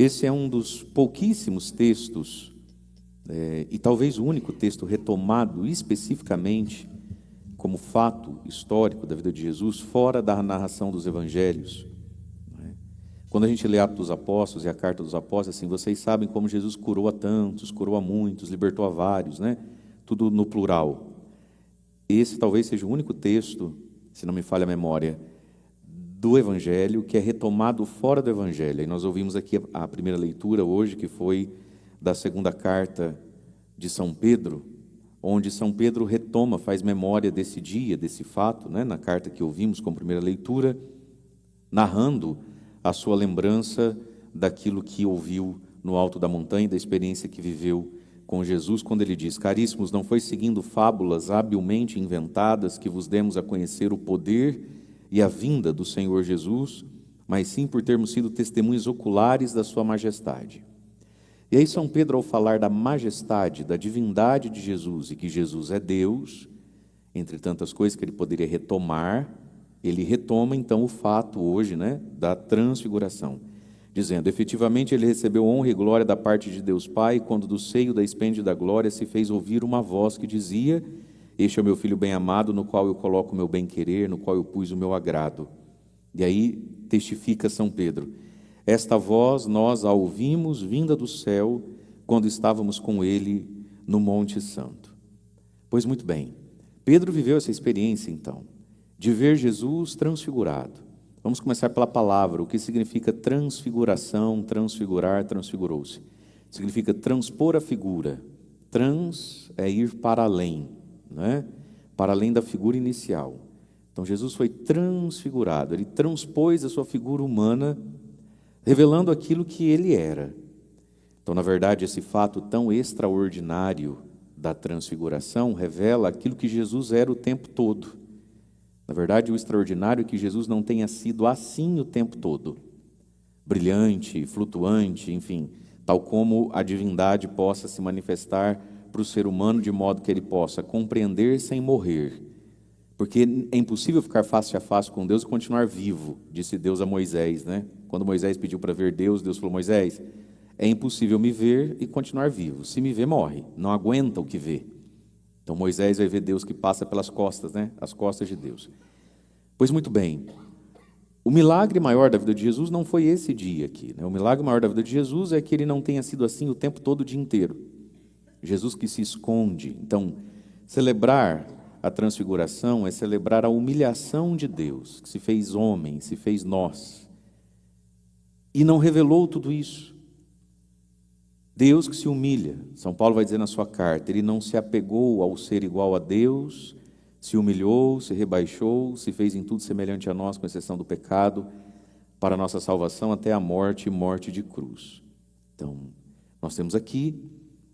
Esse é um dos pouquíssimos textos, e talvez o único texto retomado especificamente como fato histórico da vida de Jesus, fora da narração dos evangelhos. Quando a gente lê Atos dos Apóstolos e a Carta dos Apóstolos, assim, vocês sabem como Jesus curou a tantos, curou a muitos, libertou a vários, né? Tudo no plural. Esse talvez seja o único texto, se não me falha a memória, do Evangelho que é retomado fora do Evangelho. E nós ouvimos aqui a primeira leitura hoje, que foi da segunda carta de São Pedro, onde São Pedro retoma, faz memória desse dia, desse fato, né? Na carta que ouvimos como primeira leitura, narrando a sua lembrança daquilo que ouviu no alto da montanha, da experiência que viveu com Jesus, quando ele diz: caríssimos, não foi seguindo fábulas habilmente inventadas que vos demos a conhecer o poder e a vinda do Senhor Jesus, mas sim por termos sido testemunhas oculares da sua majestade. E aí São Pedro, ao falar da majestade, da divindade de Jesus, e que Jesus é Deus, entre tantas coisas que ele poderia retomar, ele retoma então o fato hoje, né, da transfiguração, dizendo: efetivamente ele recebeu honra e glória da parte de Deus Pai, quando do seio da esplêndida da glória se fez ouvir uma voz que dizia: este é o meu filho bem-amado, no qual eu coloco o meu bem-querer, no qual eu pus o meu agrado. E aí testifica São Pedro: esta voz nós a ouvimos vinda do céu, quando estávamos com ele no Monte Santo. Pois muito bem, Pedro viveu essa experiência então, de ver Jesus transfigurado. Vamos começar pela palavra. O que significa transfiguração, transfigurar, transfigurou-se? Significa transpor a figura. Trans é ir para além, né? Para além da figura inicial. Então Jesus foi transfigurado, ele transpôs a sua figura humana, revelando aquilo que ele era. Então, na verdade, esse fato tão extraordinário da transfiguração revela aquilo que Jesus era o tempo todo. Na verdade, o extraordinário é que Jesus não tenha sido assim o tempo todo, brilhante, flutuante, enfim, tal como a divindade possa se manifestar para o ser humano de modo que ele possa compreender sem morrer. Porque é impossível ficar face a face com Deus e continuar vivo, disse Deus a Moisés, né? Quando Moisés pediu para ver Deus, Deus falou: Moisés, é impossível me ver e continuar vivo. Se me ver, morre. Não aguenta o que vê. Então Moisés vai ver Deus que passa pelas costas, né? As costas de Deus. Pois muito bem, o milagre maior da vida de Jesus não foi esse dia aqui, né? O milagre maior da vida de Jesus é que ele não tenha sido assim o tempo todo, o dia inteiro. Jesus que se esconde. Então, celebrar a transfiguração é celebrar a humilhação de Deus, que se fez homem, se fez nós, e não revelou tudo isso. Deus que se humilha, São Paulo vai dizer na sua carta, ele não se apegou ao ser igual a Deus, se humilhou, se rebaixou, se fez em tudo semelhante a nós, com exceção do pecado, para a nossa salvação até a morte e morte de cruz. Então, nós temos aqui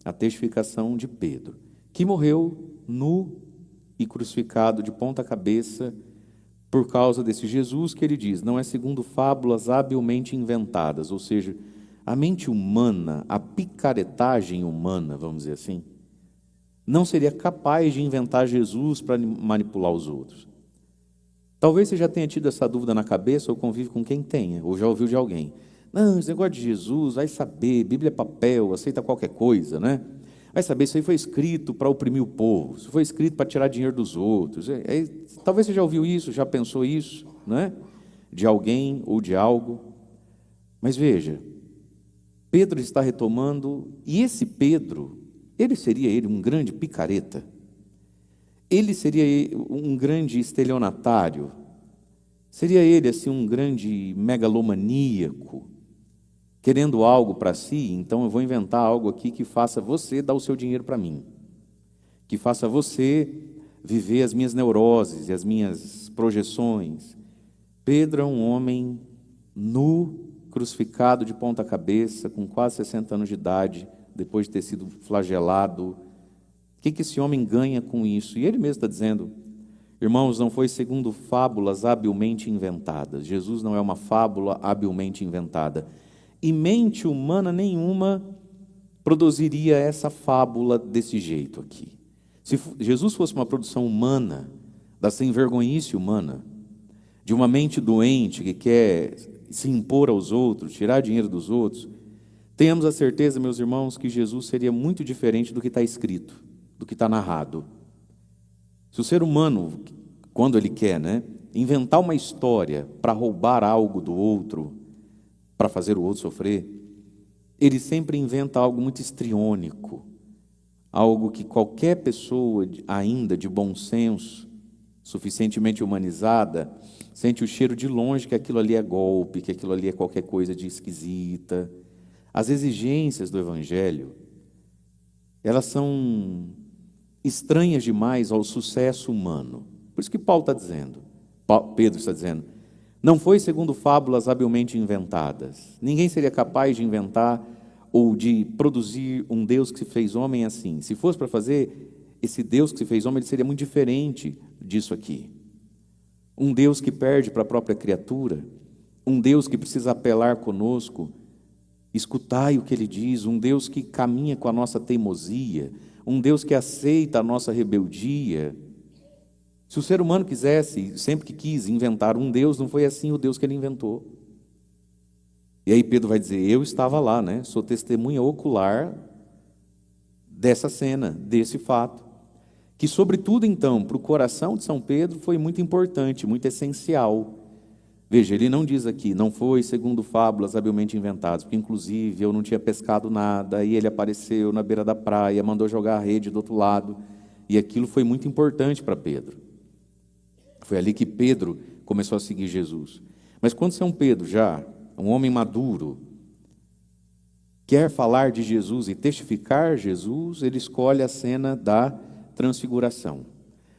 a testificação de Pedro, que morreu nu e crucificado de ponta cabeça por causa desse Jesus que ele diz, não é segundo fábulas habilmente inventadas, ou seja, a mente humana, a picaretagem humana, vamos dizer assim, não seria capaz de inventar Jesus para manipular os outros. Talvez você já tenha tido essa dúvida na cabeça, ou convive com quem tenha, ou já ouviu de alguém. Não, esse negócio de Jesus, vai saber, Bíblia é papel, aceita qualquer coisa, né? Vai saber, isso aí foi escrito para oprimir o povo, isso foi escrito para tirar dinheiro dos outros. Talvez você já ouviu isso, já pensou isso, né? De alguém ou de algo. Mas veja, Pedro está retomando, e esse Pedro, seria ele um grande picareta? Ele seria um grande estelionatário? Seria ele assim um grande megalomaníaco? Querendo algo para si, então eu vou inventar algo aqui que faça você dar o seu dinheiro para mim, que faça você viver as minhas neuroses e as minhas projeções. Pedro é um homem nu, crucificado de ponta cabeça, com quase 60 anos de idade, depois de ter sido flagelado. O que esse homem ganha com isso? E ele mesmo está dizendo, irmãos, não foi segundo fábulas habilmente inventadas. Jesus não é uma fábula habilmente inventada. E mente humana nenhuma produziria essa fábula desse jeito aqui. Se Jesus fosse uma produção humana, da sem-vergonhice humana, de uma mente doente que quer se impor aos outros, tirar dinheiro dos outros, Tenhamos a certeza, meus irmãos, que Jesus seria muito diferente do que está escrito, do que está narrado. Se o ser humano, quando ele quer, inventar uma história para roubar algo do outro, para fazer o outro sofrer, ele sempre inventa algo muito histriônico, algo que qualquer pessoa ainda de bom senso, suficientemente humanizada, sente o cheiro de longe que aquilo ali é golpe, que aquilo ali é qualquer coisa de esquisita. As exigências do Evangelho, elas são estranhas demais ao sucesso humano. Por isso que Pedro está dizendo, não foi segundo fábulas habilmente inventadas. Ninguém seria capaz de inventar ou de produzir um Deus que se fez homem assim. Se fosse para fazer esse Deus que se fez homem, ele seria muito diferente disso aqui. Um Deus que perde para a própria criatura, um Deus que precisa apelar conosco, escutai o que ele diz, um Deus que caminha com a nossa teimosia, um Deus que aceita a nossa rebeldia. Se o ser humano quisesse, sempre que quis, inventar um Deus, não foi assim o Deus que ele inventou. E aí Pedro vai dizer, eu estava lá, sou testemunha ocular dessa cena, desse fato. Que, sobretudo, então, para o coração de São Pedro foi muito importante, muito essencial. Veja, ele não diz aqui, não foi segundo fábulas habilmente inventadas, porque, inclusive, eu não tinha pescado nada, e ele apareceu na beira da praia, mandou jogar a rede do outro lado, e aquilo foi muito importante para Pedro. Foi ali que Pedro começou a seguir Jesus. Mas quando São Pedro, já um homem maduro, quer falar de Jesus e testificar Jesus, ele escolhe a cena da transfiguração.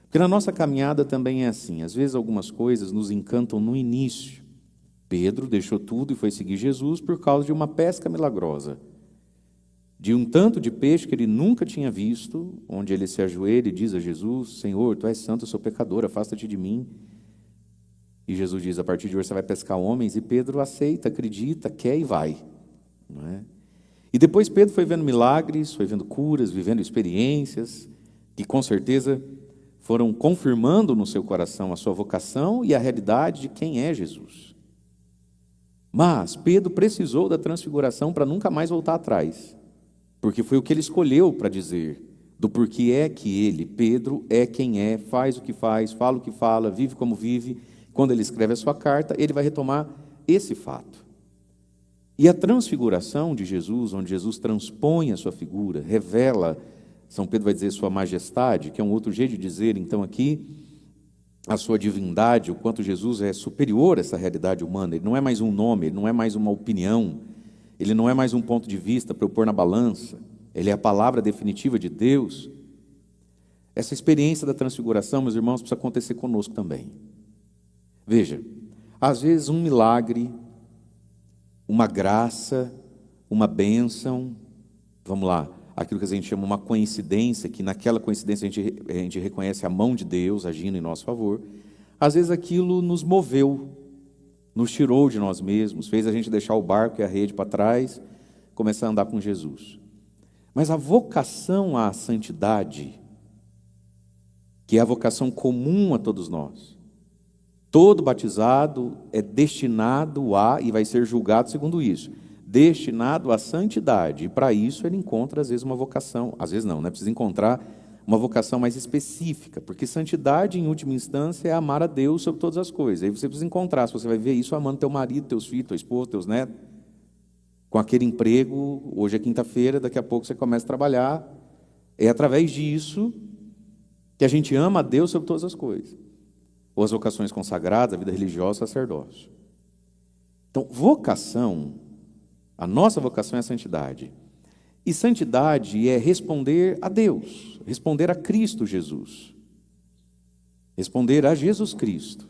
Porque na nossa caminhada também é assim, às vezes algumas coisas nos encantam no início. Pedro deixou tudo e foi seguir Jesus por causa de uma pesca milagrosa, de um tanto de peixe que ele nunca tinha visto, onde ele se ajoelha e diz a Jesus, Senhor, Tu és santo, eu sou pecador, afasta-te de mim. E Jesus diz, a partir de hoje você vai pescar homens, e Pedro aceita, acredita, quer e vai. Não é? E depois Pedro foi vendo milagres, foi vendo curas, vivendo experiências, que com certeza foram confirmando no seu coração a sua vocação e a realidade de quem é Jesus. Mas Pedro precisou da transfiguração para nunca mais voltar atrás, porque foi o que ele escolheu para dizer, do porquê é que ele, Pedro, é quem é, faz o que faz, fala o que fala, vive como vive. Quando ele escreve a sua carta, ele vai retomar esse fato. E a transfiguração de Jesus, onde Jesus transpõe a sua figura, revela, São Pedro vai dizer sua majestade, que é um outro jeito de dizer, então, aqui, a sua divindade, o quanto Jesus é superior a essa realidade humana. Ele não é mais um nome, ele não é mais uma opinião, ele não é mais um ponto de vista para eu pôr na balança, ele é a palavra definitiva de Deus. Essa experiência da transfiguração, meus irmãos, precisa acontecer conosco também. Veja, às vezes um milagre, uma graça, uma bênção, vamos lá, aquilo que a gente chama uma coincidência, que naquela coincidência a gente reconhece a mão de Deus agindo em nosso favor, às vezes aquilo nos moveu, nos tirou de nós mesmos, fez a gente deixar o barco e a rede para trás, começar a andar com Jesus. Mas a vocação à santidade, que é a vocação comum a todos nós, todo batizado é destinado a, e vai ser julgado segundo isso, destinado à santidade. E para isso ele encontra, às vezes, uma vocação. Às vezes não, precisa encontrar uma vocação mais específica, porque santidade, em última instância, é amar a Deus sobre todas as coisas. Aí você precisa encontrar, se você vai ver isso amando teu marido, teus filhos, tua esposa, teus netos, com aquele emprego, hoje é quinta-feira, daqui a pouco você começa a trabalhar. É através disso que a gente ama a Deus sobre todas as coisas. Ou as vocações consagradas, a vida religiosa, sacerdócio. Então, vocação, a nossa vocação é a santidade. E santidade é responder a Deus, responder a Cristo Jesus. Responder a Jesus Cristo.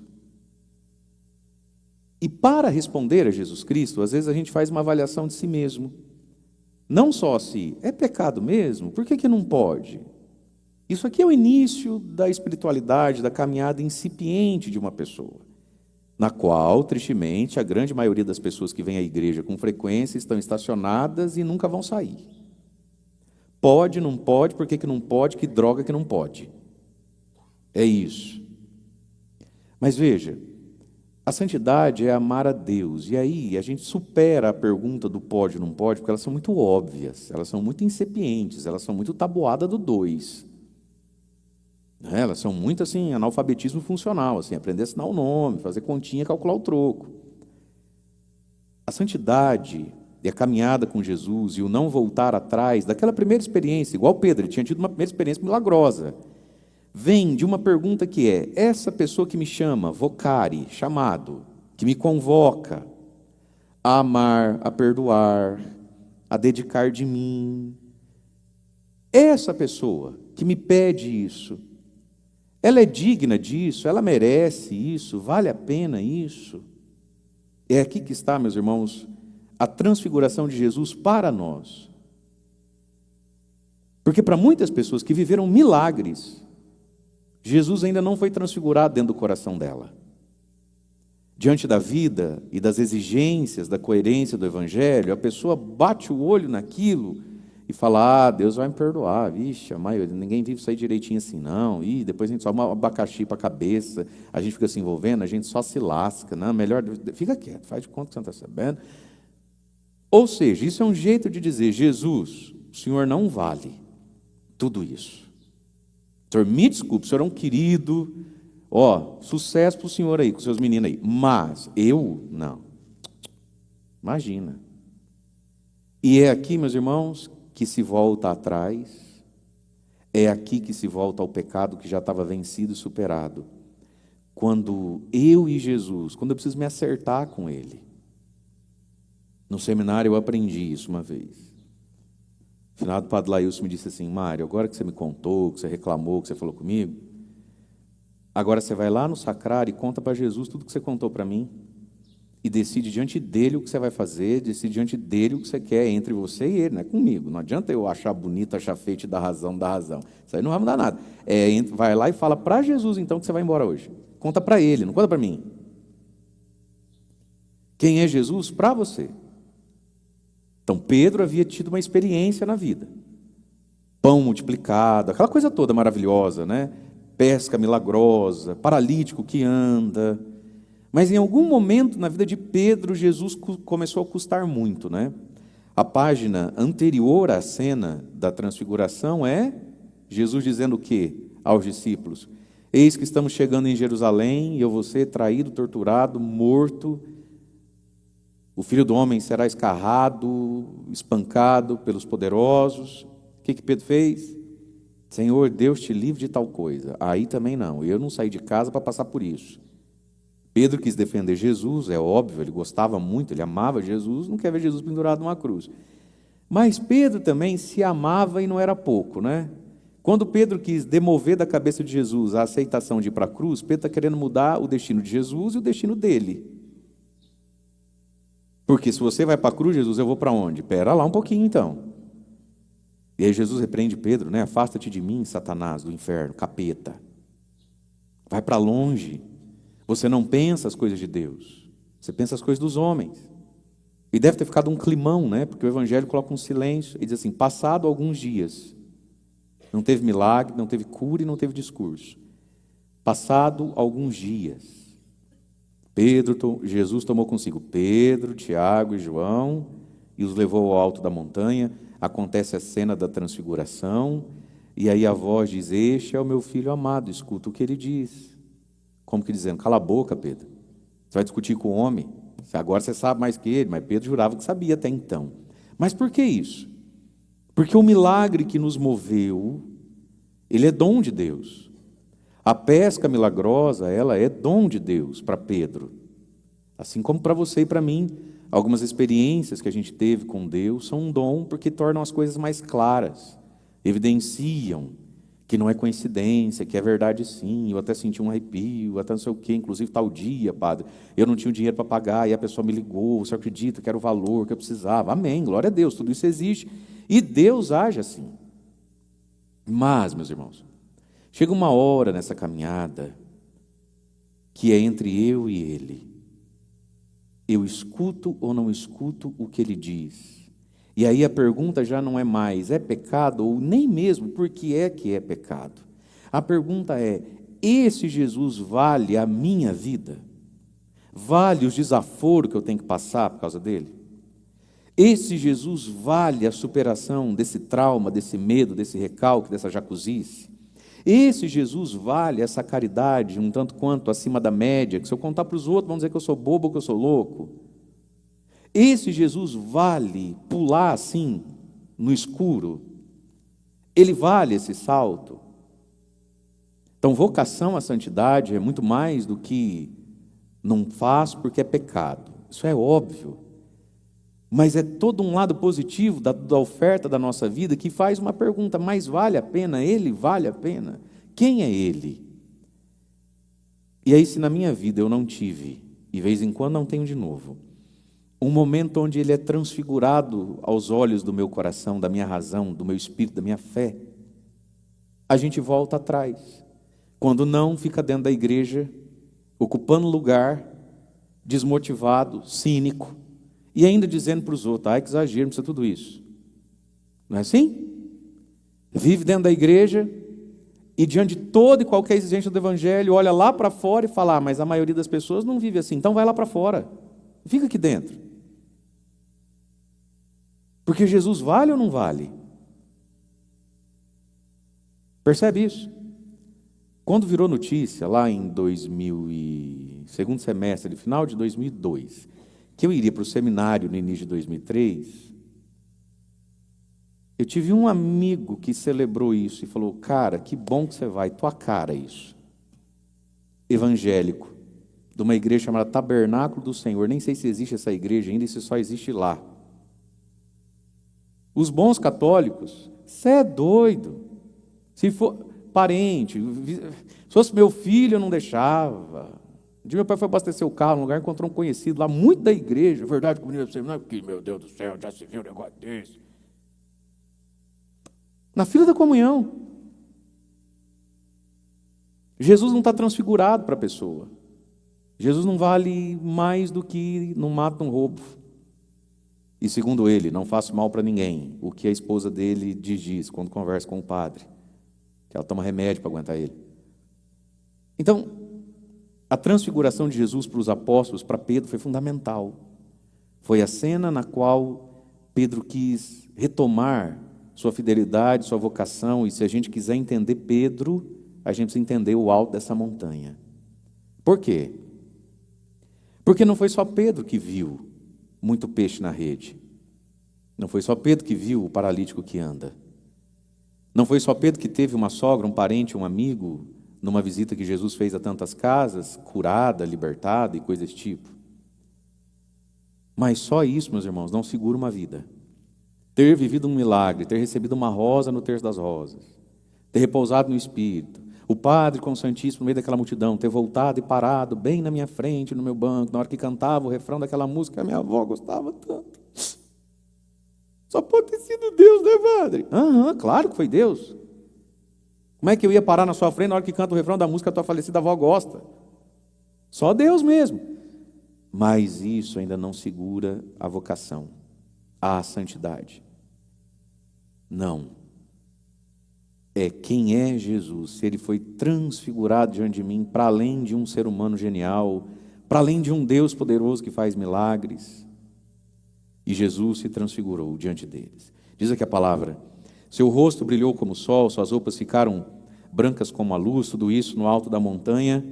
E para responder a Jesus Cristo, às vezes a gente faz uma avaliação de si mesmo. Não só se é pecado mesmo, por que não pode? Isso aqui é o início da espiritualidade, da caminhada incipiente de uma pessoa, na qual, tristemente, a grande maioria das pessoas que vêm à igreja com frequência estão estacionadas e nunca vão sair. Pode, não pode, por que não pode, que droga que não pode. É isso. Mas veja, A santidade é amar a Deus. E aí a gente supera a pergunta do pode ou não pode, porque elas são muito óbvias, elas são muito incipientes, elas são muito tabuada do 2. Elas são muito assim, analfabetismo funcional, assim, aprender a assinar o nome, fazer continha, calcular o troco. A santidade e a caminhada com Jesus e o não voltar atrás daquela primeira experiência, igual Pedro, ele tinha tido uma primeira experiência milagrosa, vem de uma pergunta que é: essa pessoa que me chama, vocare, chamado, que me convoca a amar, a perdoar, a dedicar de mim, essa pessoa que me pede isso, ela é digna disso? Ela merece isso? Vale a pena isso? É aqui que está, meus irmãos, a transfiguração de Jesus para nós. Porque para muitas pessoas que viveram milagres, Jesus ainda não foi transfigurado dentro do coração dela. Diante da vida e das exigências, da coerência do Evangelho, a pessoa bate o olho naquilo e fala: Deus vai me perdoar, vixe, ninguém vive isso aí direitinho assim não, e depois a gente só uma abacaxi para a cabeça, a gente fica se envolvendo, a gente só se lasca, não, melhor, fica quieto, faz de conta que você não está sabendo. Ou seja, isso é um jeito de dizer: Jesus, o Senhor não vale tudo isso. O Senhor me desculpe, o Senhor é um querido, sucesso para o Senhor aí, com seus meninos aí, mas eu, não. Imagina. E é aqui, meus irmãos, que se volta atrás, é aqui que se volta ao pecado que já estava vencido e superado. Quando eu e Jesus, quando eu preciso me acertar com Ele. No seminário eu aprendi isso uma vez. O finado Padre Laílson me disse assim: Mário, agora que você me contou, que você reclamou, que você falou comigo, agora você vai lá no sacrário e conta para Jesus tudo que você contou para mim. E decide diante dele o que você vai fazer, decide diante dele o que você quer entre você e ele, não é comigo. Não adianta eu achar bonito, achar feio, te dar razão, Isso aí não vai mudar nada. Vai lá e fala para Jesus então que você vai embora hoje. Conta para ele, não conta para mim. Quem é Jesus? Para você. Então Pedro havia tido uma experiência na vida. Pão multiplicado, aquela coisa toda maravilhosa, né? Pesca milagrosa, paralítico que anda. Mas em algum momento na vida de Pedro, Jesus começou a custar muito, né? A página anterior à cena da transfiguração é Jesus dizendo o quê aos discípulos? Eis que estamos chegando em Jerusalém e eu vou ser traído, torturado, morto. O Filho do Homem será escarrado, espancado pelos poderosos. O que Pedro fez? Senhor, Deus te livre de tal coisa. Aí também não, eu não saí de casa para passar por isso. Pedro quis defender Jesus, é óbvio, ele gostava muito, ele amava Jesus, não quer ver Jesus pendurado numa cruz. Mas Pedro também se amava e não era pouco, né? Quando Pedro quis demover da cabeça de Jesus a aceitação de ir para a cruz, Pedro está querendo mudar o destino de Jesus e o destino dele. Porque se você vai para a cruz, Jesus, eu vou para onde? Pera lá um pouquinho então. E aí Jesus repreende Pedro, né? Afasta-te de mim, Satanás, do inferno, capeta. Vai para longe. Você não pensa as coisas de Deus, você pensa as coisas dos homens. E deve ter ficado um climão, né? Porque o Evangelho coloca um silêncio e diz assim: passado alguns dias, não teve milagre, não teve cura e não teve discurso. Passado alguns dias, Jesus tomou consigo Pedro, Tiago e João e os levou ao alto da montanha. Acontece a cena da transfiguração e aí a voz diz: este é o meu filho amado, escuta o que ele diz. Como que dizendo: cala a boca, Pedro. Você vai discutir com o homem? Agora você sabe mais que ele, mas Pedro jurava que sabia até então. Mas por que isso? Porque o milagre que nos moveu, ele é dom de Deus. A pesca milagrosa, ela é dom de Deus para Pedro. Assim como para você e para mim, algumas experiências que a gente teve com Deus são um dom porque tornam as coisas mais claras, evidenciam que não é coincidência, que é verdade sim, eu até senti um arrepio, até não sei o quê, inclusive tal dia, padre, eu não tinha o dinheiro para pagar, e a pessoa me ligou, você acredita que era o valor que eu precisava? Amém, glória a Deus, tudo isso existe, e Deus age assim. Mas, meus irmãos, chega uma hora nessa caminhada, que é entre eu e Ele. Eu escuto ou não escuto o que Ele diz? E aí a pergunta já não é mais, é pecado? Ou nem mesmo, por que é pecado? A pergunta é, esse Jesus vale a minha vida? vale os desaforos que eu tenho que passar por causa dele? Esse Jesus vale a superação desse trauma, desse medo, desse recalque, dessa jacuzice? Esse Jesus vale essa caridade um tanto quanto acima da média, que se eu contar para os outros vão dizer que eu sou bobo ou que eu sou louco? Esse Jesus vale pular assim, no escuro? Ele vale esse salto? Então, vocação à santidade é muito mais do que não faço porque é pecado. Isso é óbvio. Mas é todo um lado positivo da oferta da nossa vida que faz uma pergunta: mas vale a pena? Ele vale a pena? Quem é ele? E aí, se na minha vida eu não tive, e de vez em quando não tenho de novo, um momento onde ele é transfigurado aos olhos do meu coração, da minha razão, do meu espírito, da minha fé, a gente volta atrás. Quando não, fica dentro da igreja, ocupando lugar, desmotivado, cínico, e ainda dizendo para os outros: ai, que exagero, não precisa tudo isso. Não é assim? Vive dentro da igreja e diante de toda e qualquer exigência do evangelho, olha lá para fora e fala: mas a maioria das pessoas não vive assim, então vai lá para fora. Fica aqui dentro. Porque Jesus vale ou não vale? Percebe isso? Quando virou notícia, lá em segundo semestre, final de 2002, que eu iria para o seminário no início de 2003, eu tive um amigo que celebrou isso e falou: cara, que bom que você vai, tua cara isso. Evangélico, de uma igreja chamada Tabernáculo do Senhor, nem sei se existe essa igreja ainda, e se só existe lá. Os bons católicos, você é doido. Se for parente, se fosse meu filho, eu não deixava. Um dia meu pai foi abastecer o carro num lugar, encontrou um conhecido lá, muito da igreja. Verdade, comunidade do Senhor, que meu Deus do céu, já se viu um negócio desse. Na fila da comunhão. Jesus não está transfigurado para a pessoa. Jesus não vale mais do que não mata um roubo. E segundo ele, não faço mal para ninguém. O que a esposa dele diz quando conversa com o padre. Que ela toma remédio para aguentar ele. Então, a transfiguração de Jesus para os apóstolos, para Pedro, foi fundamental. Foi a cena na qual Pedro quis retomar sua fidelidade, sua vocação. E se a gente quiser entender Pedro, a gente precisa entender o alto dessa montanha. Por quê? Porque não foi só Pedro que viu muito peixe na rede. Não foi só Pedro que viu o paralítico que anda. Não foi só Pedro que teve uma sogra, um parente, um amigo, numa visita que Jesus fez a tantas casas, curada, libertada e coisas desse tipo. Mas só isso, meus irmãos, não segura uma vida. Ter vivido um milagre, ter recebido uma rosa no terço das rosas, ter repousado no Espírito, o padre com o Santíssimo no meio daquela multidão, ter voltado e parado bem na minha frente, no meu banco, na hora que cantava o refrão daquela música que a minha avó gostava tanto. Só pode ter sido Deus, né, padre? Claro que foi Deus. Como é que eu ia parar na sua frente na hora que canta o refrão da música que a tua falecida avó gosta? Só Deus mesmo. Mas isso ainda não segura a vocação, a santidade. Não. É quem é Jesus, se ele foi transfigurado diante de mim, para além de um ser humano genial, para além de um Deus poderoso que faz milagres. E Jesus se transfigurou diante deles. Diz aqui a palavra: seu rosto brilhou como o sol, suas roupas ficaram brancas como a luz, tudo isso no alto da montanha.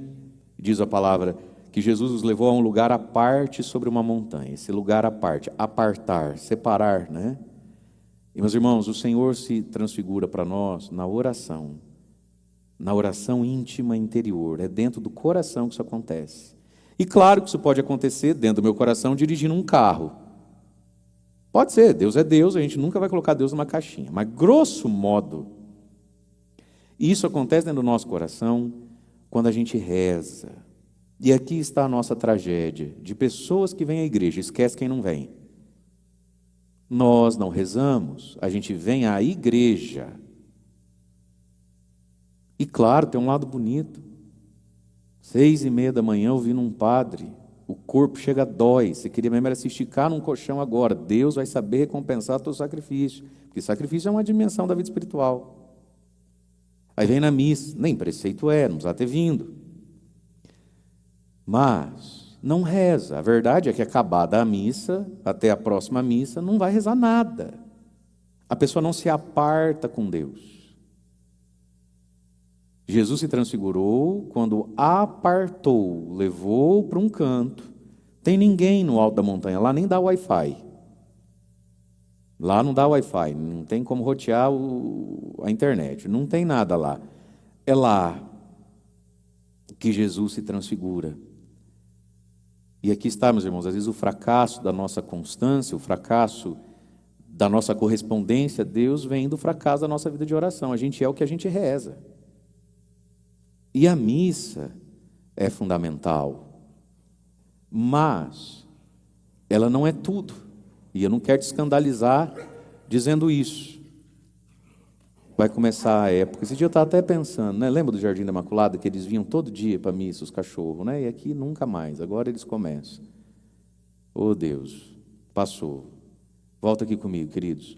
Diz a palavra que Jesus os levou a um lugar à parte sobre uma montanha. Esse lugar à parte, apartar, separar, né? E, meus irmãos, o Senhor se transfigura para nós na oração íntima interior. É dentro do coração que isso acontece. E claro que isso pode acontecer dentro do meu coração dirigindo um carro. Pode ser, Deus é Deus, a gente nunca vai colocar Deus numa caixinha. Mas, grosso modo, isso acontece dentro do nosso coração quando a gente reza. E aqui está a nossa tragédia de pessoas que vêm à igreja, esquece quem não vem. Nós não rezamos, a gente vem à igreja. E claro, tem um lado bonito. 6:30 da manhã, ouvindo um padre, o corpo chega, dói. Você queria mesmo era se esticar num colchão agora. Deus vai saber recompensar o teu sacrifício. Porque sacrifício é uma dimensão da vida espiritual. Aí vem na missa, nem preceito é, não precisa ter vindo. Mas não reza. A verdade é que acabada a missa, até a próxima missa, não vai rezar nada. A pessoa não se aparta com Deus. Jesus se transfigurou quando apartou, levou para um canto. Tem ninguém no alto da montanha, lá nem dá Wi-Fi. Lá não dá Wi-Fi, não tem como rotear a internet, não tem nada lá. É lá que Jesus se transfigura. E aqui está, meus irmãos, às vezes o fracasso da nossa constância, o fracasso da nossa correspondência a Deus vem do fracasso da nossa vida de oração. A gente é o que a gente reza. E a missa é fundamental, mas ela não é tudo. E eu não quero te escandalizar dizendo isso. Vai começar a época. Esse dia eu estava até pensando, né? Lembra do Jardim da Imaculada, que eles vinham todo dia para a missa, os cachorros, né? E aqui nunca mais. Agora eles começam. Oh Deus, passou. Volta aqui comigo, queridos.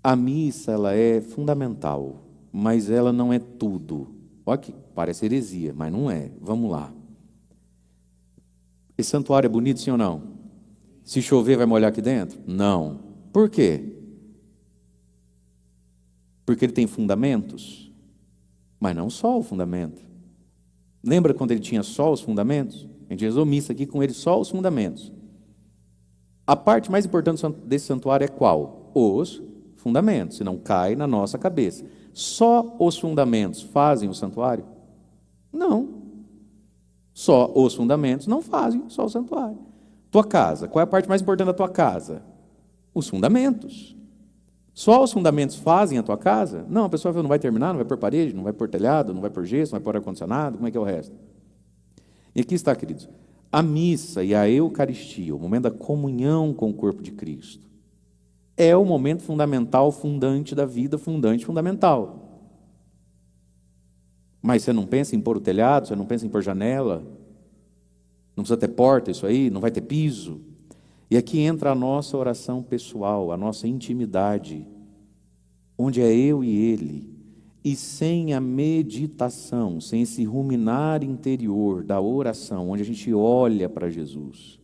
A missa, ela é fundamental, mas ela não é tudo. Olha que parece heresia, mas não é. Vamos lá. Esse santuário é bonito, sim ou não? Se chover, vai molhar aqui dentro? Não. Por quê? Porque ele tem fundamentos, mas não só o fundamento. Lembra quando ele tinha só os fundamentos? A gente rezou missa aqui com ele só os fundamentos. A parte mais importante desse santuário é qual? Os fundamentos, senão cai na nossa cabeça. Só os fundamentos fazem o santuário? Não. Só os fundamentos não fazem só o santuário. Tua casa, qual é a parte mais importante da tua casa? Os fundamentos. Só os fundamentos fazem a tua casa? Não, a pessoa não vai terminar, não vai pôr parede, não vai pôr telhado, não vai pôr gesso, não vai pôr ar-condicionado, como é que é o resto? E aqui está, queridos, a missa e a Eucaristia, o momento da comunhão com o corpo de Cristo, é o momento fundamental, fundante da vida, fundante, fundamental. Mas você não pensa em pôr o telhado, você não pensa em pôr janela, não precisa ter porta isso aí, não vai ter piso. E aqui entra a nossa oração pessoal, a nossa intimidade, onde é eu e ele. E sem a meditação, sem esse ruminar interior da oração, onde a gente olha para Jesus,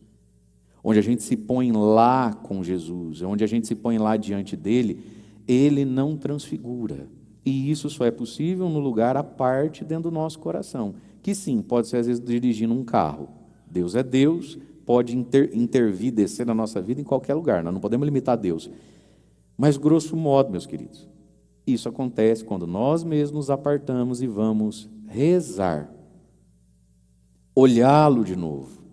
onde a gente se põe lá com Jesus, onde a gente se põe lá diante dele, ele não transfigura. E isso só é possível no lugar à parte dentro do nosso coração, que sim, pode ser às vezes dirigindo um carro. Deus é Deus, pode intervir, descer na nossa vida em qualquer lugar, nós não podemos limitar Deus. Mas, grosso modo, meus queridos, isso acontece quando nós mesmos nos apartamos e vamos rezar, olhá-lo de novo.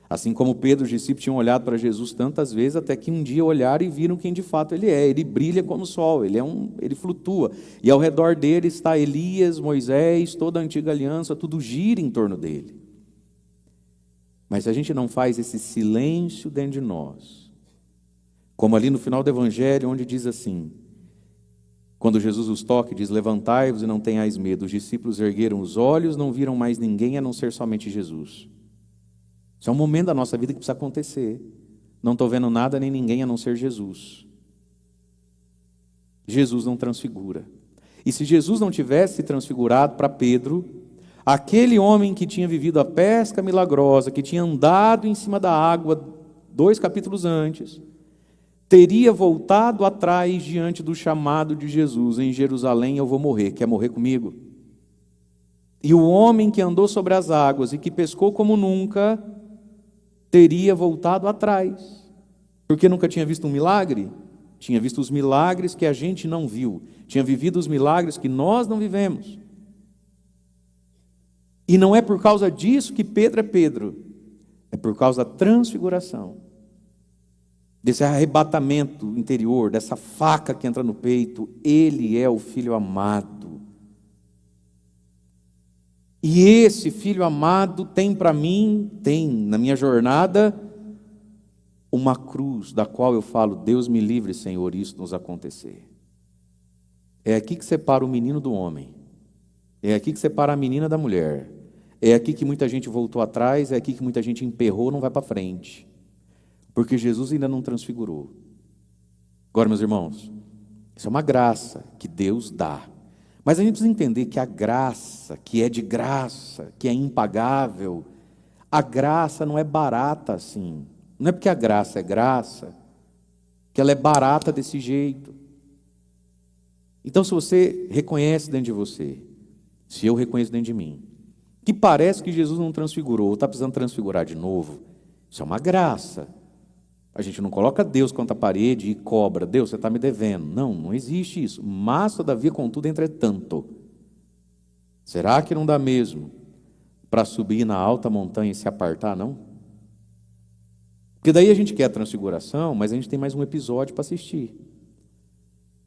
Assim como Pedro e os discípulos tinham olhado para Jesus tantas vezes, até que um dia olharam e viram quem de fato ele é. Ele brilha como o sol, ele flutua. E ao redor dele está Elias, Moisés, toda a antiga aliança, tudo gira em torno dele. Mas se a gente não faz esse silêncio dentro de nós, como ali no final do Evangelho, onde diz assim, quando Jesus os toca, diz, levantai-vos e não tenhais medo. Os discípulos ergueram os olhos, não viram mais ninguém, a não ser somente Jesus. Isso é um momento da nossa vida que precisa acontecer. Não estou vendo nada nem ninguém, a não ser Jesus. Jesus não transfigura. E se Jesus não tivesse se transfigurado para Pedro, aquele homem que tinha vivido a pesca milagrosa, que tinha andado em cima da água 2 capítulos antes, teria voltado atrás diante do chamado de Jesus, em Jerusalém eu vou morrer, quer morrer comigo? E o homem que andou sobre as águas e que pescou como nunca, teria voltado atrás, porque nunca tinha visto um milagre, tinha visto os milagres que a gente não viu, tinha vivido os milagres que nós não vivemos. E não é por causa disso que Pedro é Pedro, é por causa da transfiguração, desse arrebatamento interior, dessa faca que entra no peito. Ele é o Filho amado. E esse Filho amado tem para mim, tem na minha jornada, uma cruz da qual eu falo, Deus me livre, Senhor, isso nos acontecer. É aqui que separa o menino do homem. É aqui que separa a menina da mulher. É aqui que muita gente voltou atrás, é aqui que muita gente emperrou, não vai para frente. Porque Jesus ainda não transfigurou. Agora, meus irmãos, isso é uma graça que Deus dá. Mas a gente precisa entender que a graça, que é de graça, que é impagável, A graça não é barata assim. Não é porque a graça é graça, que ela é barata desse jeito. Então, se você reconhece dentro de você, se eu reconheço dentro de mim, que parece que Jesus não transfigurou, ou está precisando transfigurar de novo, isso é uma graça. A gente não coloca Deus contra a parede e cobra, Deus, você está me devendo. Não, não existe isso. Mas, todavia, contudo, entretanto, será que não dá mesmo para subir na alta montanha e se apartar, não? Porque daí a gente quer a transfiguração, mas a gente tem mais um episódio para assistir.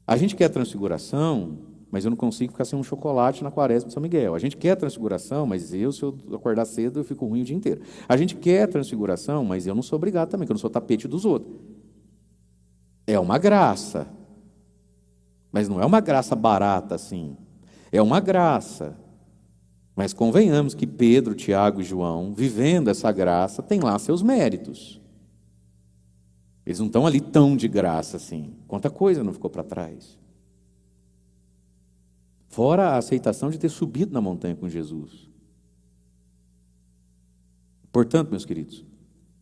A gente quer a transfiguração, mas eu não consigo ficar sem um chocolate na quaresma de São Miguel. A gente quer a transfiguração, mas se eu acordar cedo, eu fico ruim o dia inteiro. A gente quer a transfiguração, mas eu não sou obrigado também, porque eu não sou tapete dos outros. É uma graça, mas não é uma graça barata assim. É uma graça. Mas convenhamos que Pedro, Tiago e João, vivendo essa graça, têm lá seus méritos. Eles não estão ali tão de graça assim. Quanta coisa não ficou para trás. Fora a aceitação de ter subido na montanha com Jesus. Portanto, meus queridos,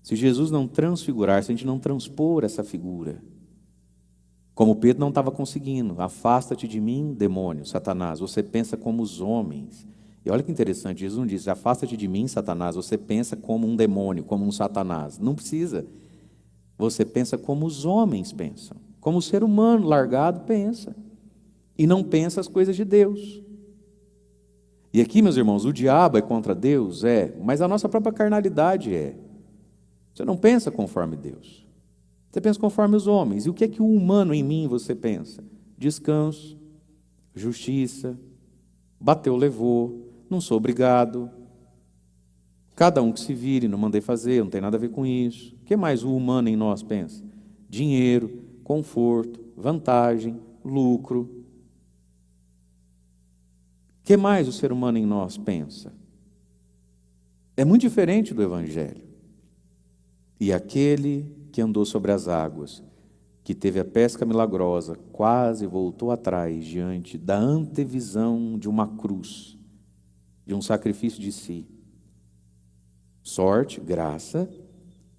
se Jesus não transfigurar, se a gente não transpor essa figura, como Pedro não estava conseguindo, afasta-te de mim, demônio, Satanás, você pensa como os homens. E olha que interessante, Jesus não diz, afasta-te de mim, Satanás, você pensa como um demônio, como um Satanás. Não precisa. Você pensa como os homens pensam, como o ser humano largado pensa, e não pensa as coisas de Deus. E aqui, meus irmãos, o diabo é contra Deus? É, mas a nossa própria carnalidade é. Você não pensa conforme Deus, você pensa conforme os homens. E o que o humano em mim você pensa? Descanso, justiça, bateu, levou, não sou obrigado. Cada um que se vire, não mandei fazer, não tem nada a ver com isso. O que mais o humano em nós pensa? Dinheiro, conforto, vantagem, lucro. O que mais o ser humano em nós pensa? É muito diferente do Evangelho. E aquele que andou sobre as águas, que teve a pesca milagrosa, quase voltou atrás diante da antevisão de uma cruz, de um sacrifício de si. Sorte, graça,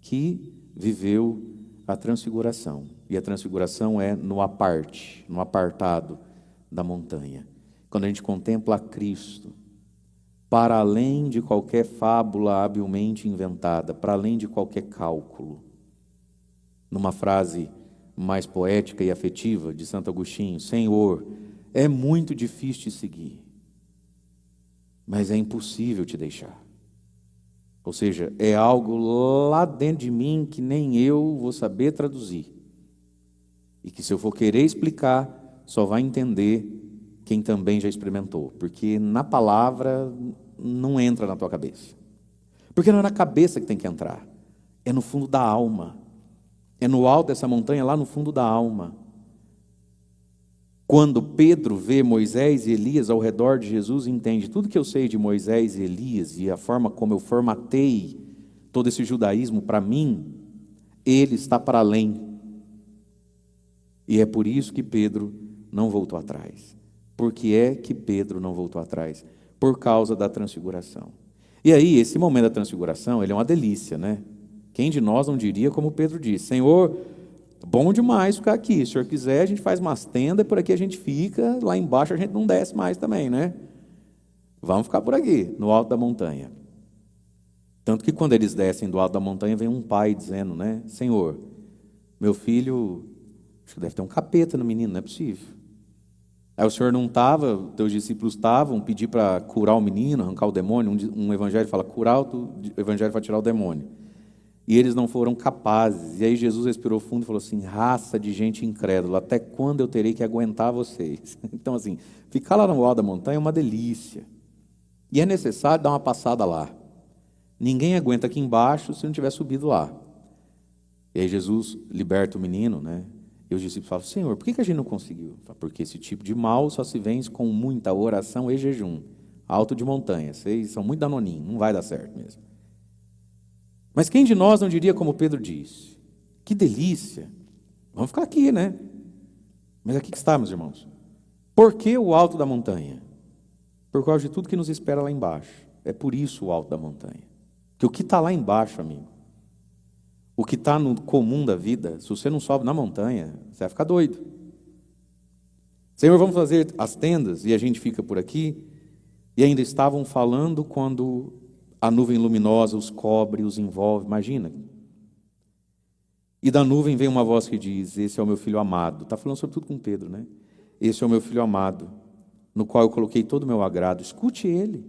que viveu a transfiguração. E a transfiguração é no apartado da montanha. Quando a gente contempla a Cristo, para além de qualquer fábula habilmente inventada, para além de qualquer cálculo. Numa frase mais poética e afetiva de Santo Agostinho, Senhor, é muito difícil te seguir, mas é impossível te deixar. Ou seja, é algo lá dentro de mim que nem eu vou saber traduzir. E que se eu for querer explicar, só vai entender quem também já experimentou. Porque na palavra não entra na tua cabeça. Porque não é na cabeça que tem que entrar. É no fundo da alma. É no alto dessa montanha, lá no fundo da alma. Quando Pedro vê Moisés e Elias ao redor de Jesus, entende tudo que eu sei de Moisés e Elias e a forma como eu formatei todo esse judaísmo para mim, ele está para além. E é por isso que Pedro não voltou atrás. Por que é que Pedro não voltou atrás? Por causa da transfiguração. E aí, esse momento da transfiguração, ele é uma delícia, né? Quem de nós não diria como Pedro disse, Senhor, bom demais ficar aqui, se o Senhor quiser a gente faz umas tendas e por aqui a gente fica, lá embaixo a gente não desce mais também, né? Vamos ficar por aqui, no alto da montanha. Tanto que quando eles descem do alto da montanha, vem um pai dizendo, né? Senhor, meu filho, acho que deve ter um capeta no menino, não é possível. Aí o Senhor não estava, teus discípulos estavam, pedir para curar o menino, arrancar o demônio, um evangelho fala curar, o evangelho para tirar o demônio. E eles não foram capazes. E aí Jesus respirou fundo e falou assim, raça de gente incrédula, até quando eu terei que aguentar vocês? Então assim, ficar lá no alto da montanha é uma delícia. E é necessário dar uma passada lá. Ninguém aguenta aqui embaixo se não tiver subido lá. E aí Jesus liberta o menino, né? E os discípulos falam, Senhor, por que a gente não conseguiu? Porque esse tipo de mal só se vence com muita oração e jejum. Alto de montanha, vocês são muito danoninhos, não vai dar certo mesmo. Mas quem de nós não diria como Pedro disse? Que delícia, vamos ficar aqui, né? Mas aqui que está, meus irmãos. Por que o alto da montanha? Por causa de tudo que nos espera lá embaixo. É por isso o alto da montanha. Que o que está lá embaixo, amigo, o que está no comum da vida, se você não sobe na montanha, você vai ficar doido. Senhor, vamos fazer as tendas e a gente fica por aqui. E ainda estavam falando quando a nuvem luminosa os cobre, os envolve. Imagina. E da nuvem vem uma voz que diz: esse é o meu filho amado. Está falando sobretudo com Pedro, né? Esse é o meu filho amado, no qual eu coloquei todo o meu agrado. Escute ele.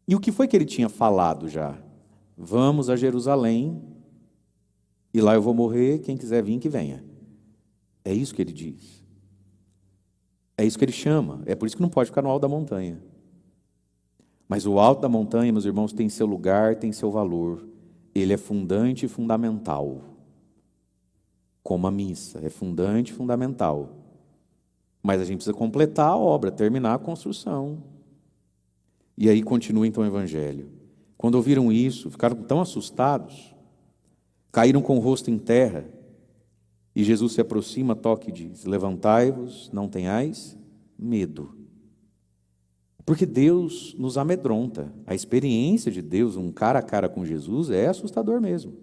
E o que foi que ele tinha falado já? Vamos a Jerusalém, e lá eu vou morrer, quem quiser vir, que venha. É isso que ele diz. É isso que ele chama. É por isso que não pode ficar no alto da montanha. Mas o alto da montanha, meus irmãos, tem seu lugar, tem seu valor. Ele é fundante e fundamental. Como a missa, é fundante e fundamental. Mas a gente precisa completar a obra, terminar a construção. E aí continua então o Evangelho. Quando ouviram isso, ficaram tão assustados, caíram com o rosto em terra. E Jesus se aproxima, toca e diz: levantai-vos, não tenhais medo. Porque Deus nos amedronta. A experiência de Deus, um cara a cara com Jesus, é assustador mesmo.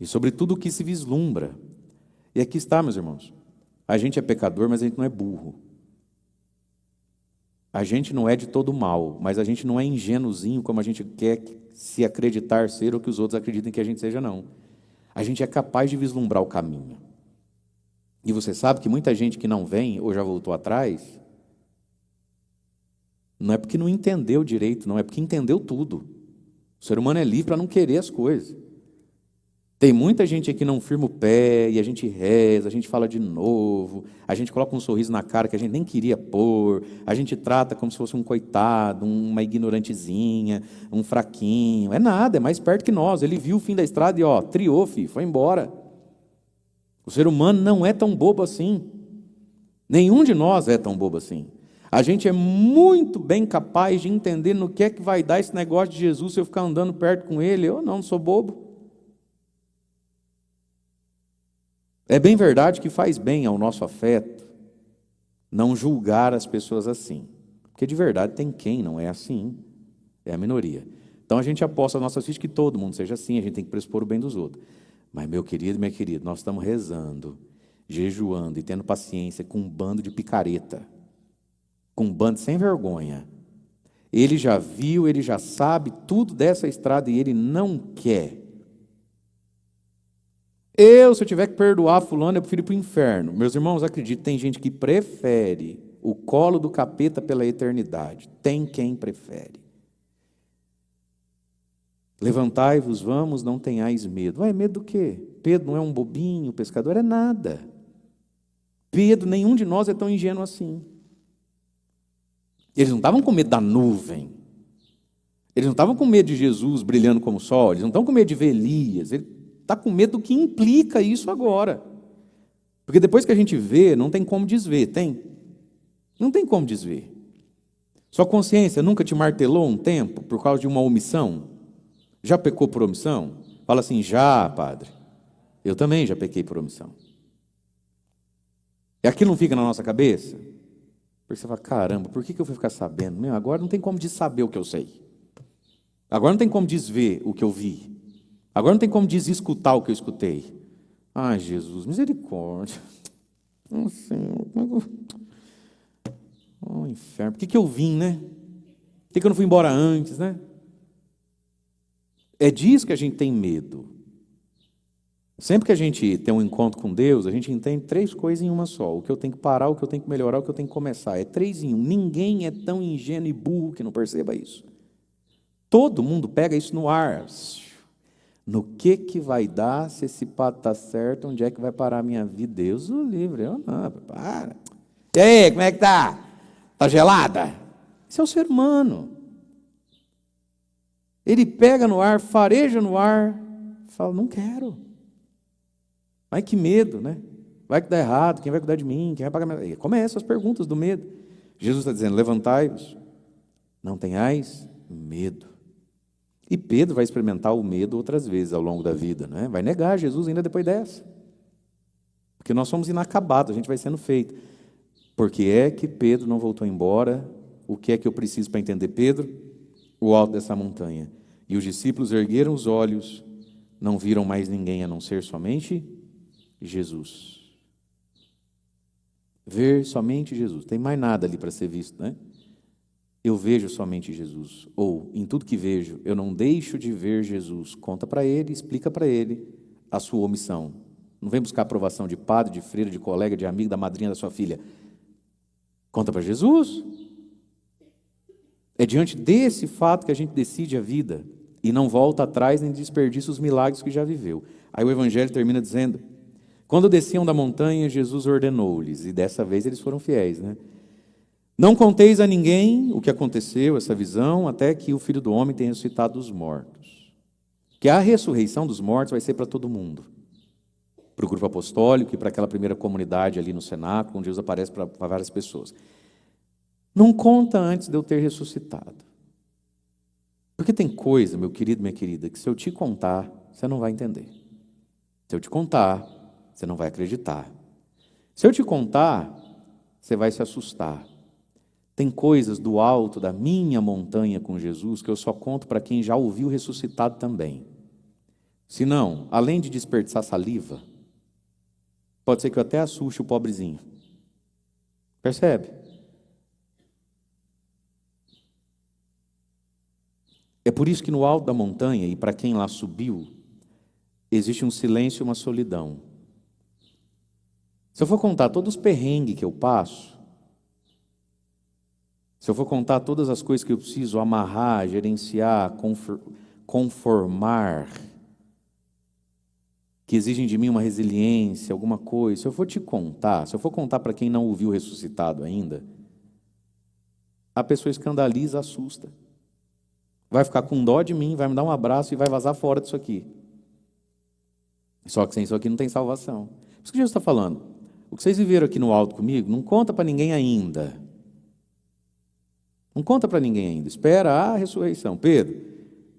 E sobretudo o que se vislumbra. E aqui está, meus irmãos. A gente é pecador, mas a gente não é burro. A gente não é de todo mal, mas a gente não é ingênuozinho como a gente quer se acreditar ser ou que os outros acreditem que a gente seja, não. A gente é capaz de vislumbrar o caminho. E você sabe que muita gente que não vem ou já voltou atrás, não é porque não entendeu direito, não é porque entendeu tudo. O ser humano é livre para não querer as coisas. Tem muita gente aqui que não firma o pé, e a gente reza, a gente fala de novo, a gente coloca um sorriso na cara que a gente nem queria pôr, a gente trata como se fosse um coitado, uma ignorantezinha, um fraquinho. É nada, é mais perto que nós. Ele viu o fim da estrada e triou, filho, foi embora. O ser humano não é tão bobo assim. Nenhum de nós é tão bobo assim. A gente é muito bem capaz de entender no que é que vai dar esse negócio de Jesus se eu ficar andando perto com ele. Eu não sou bobo. É bem verdade que faz bem ao nosso afeto não julgar as pessoas assim. Porque de verdade tem quem não é assim, é a minoria. Então a gente aposta as nossas fichas que todo mundo seja assim, a gente tem que pressupor o bem dos outros. Mas meu querido, minha querida, nós estamos rezando, jejuando e tendo paciência com um bando de picareta, com um bando sem vergonha. Ele já viu, ele já sabe tudo dessa estrada e ele não quer. Se eu tiver que perdoar fulano, eu prefiro ir para o inferno. Meus irmãos, acreditem, tem gente que prefere o colo do capeta pela eternidade. Tem quem prefere. Levantai-vos, vamos, não tenhais medo. Medo do quê? Pedro não é um bobinho, pescador, é nada. Pedro, nenhum de nós é tão ingênuo assim. Eles não estavam com medo da nuvem. Eles não estavam com medo de Jesus brilhando como o sol. Eles não estão com medo de ver Elias. Ele está com medo do que implica isso agora. Porque depois que a gente vê, não tem como desver, tem? Não tem como desver. Sua consciência nunca te martelou um tempo por causa de uma omissão? Já pecou por omissão? Fala assim: já, padre. Eu também já pequei por omissão. E aquilo não fica na nossa cabeça? Porque você fala: caramba, por que eu fui ficar sabendo? Agora não tem como saber o que eu sei. Agora não tem como desver o que eu vi. Agora não tem como escutar o que eu escutei. Ai, Jesus, misericórdia. Oh, Senhor, oh, inferno. Por que eu vim, né? Por que eu não fui embora antes, né? É disso que a gente tem medo. Sempre que a gente tem um encontro com Deus, a gente entende 3 coisas em uma só. O que eu tenho que parar, o que eu tenho que melhorar, o que eu tenho que começar. É 3 em 1. Ninguém é tão ingênuo e burro que não perceba isso. Todo mundo pega isso no ar. No que vai dar, se esse pato está certo, onde é que vai parar a minha vida? Deus o livre, eu não, para. E aí, como é que tá? Está gelada? Isso é o ser humano. Ele pega no ar, fareja no ar, fala: não quero. Ai, que medo, né? Vai que dá errado, quem vai cuidar de mim? Quem vai pagar minha... Começam as perguntas do medo. Jesus está dizendo: levantai-vos, não tenhais medo. E Pedro vai experimentar o medo outras vezes ao longo da vida, né? Vai negar Jesus ainda depois dessa. Porque nós somos inacabados, a gente vai sendo feito. Por que é que Pedro não voltou embora? O que é que eu preciso para entender Pedro? o alto dessa montanha. E os discípulos ergueram os olhos, não viram mais ninguém a não ser somente Jesus. Ver somente Jesus. Tem mais nada ali para ser visto, né? Eu vejo somente Jesus. Ou, em tudo que vejo, eu não deixo de ver Jesus. Conta para ele, explica para ele a sua omissão. Não vem buscar aprovação de padre, de freira, de colega, de amigo, da madrinha da sua filha. Conta para Jesus. É diante desse fato que a gente decide a vida e não volta atrás nem desperdiça os milagres que já viveu. Aí o Evangelho termina dizendo: quando desciam da montanha, Jesus ordenou-lhes, e dessa vez eles foram fiéis, né? Não conteis a ninguém o que aconteceu, essa visão, até que o Filho do Homem tenha ressuscitado dos mortos. Que a ressurreição dos mortos vai ser para todo mundo. Para o grupo apostólico e para aquela primeira comunidade ali no cenáculo, onde Deus aparece para várias pessoas. Não conta antes de eu ter ressuscitado. Porque tem coisa, meu querido, minha querida, que se eu te contar, você não vai entender. Se eu te contar, você não vai acreditar. Se eu te contar, você vai se assustar. Tem coisas do alto da minha montanha com Jesus que eu só conto para quem já ouviu ressuscitado também. Senão, além de desperdiçar saliva, pode ser que eu até assuste o pobrezinho. Percebe? É por isso que no alto da montanha, e para quem lá subiu, existe um silêncio e uma solidão. Se eu for contar todos os perrengues que eu passo, se eu for contar todas as coisas que eu preciso amarrar, gerenciar, conformar, que exigem de mim uma resiliência, alguma coisa, se eu for te contar, se eu for contar para quem não ouviu ressuscitado ainda, a pessoa escandaliza, assusta. Vai ficar com dó de mim, vai me dar um abraço e vai vazar fora disso aqui. Só que sem isso aqui não tem salvação. Por isso que Jesus está falando. O que vocês viveram aqui no alto comigo, não conta para ninguém ainda. Não conta para ninguém ainda. Espera a ressurreição. Pedro,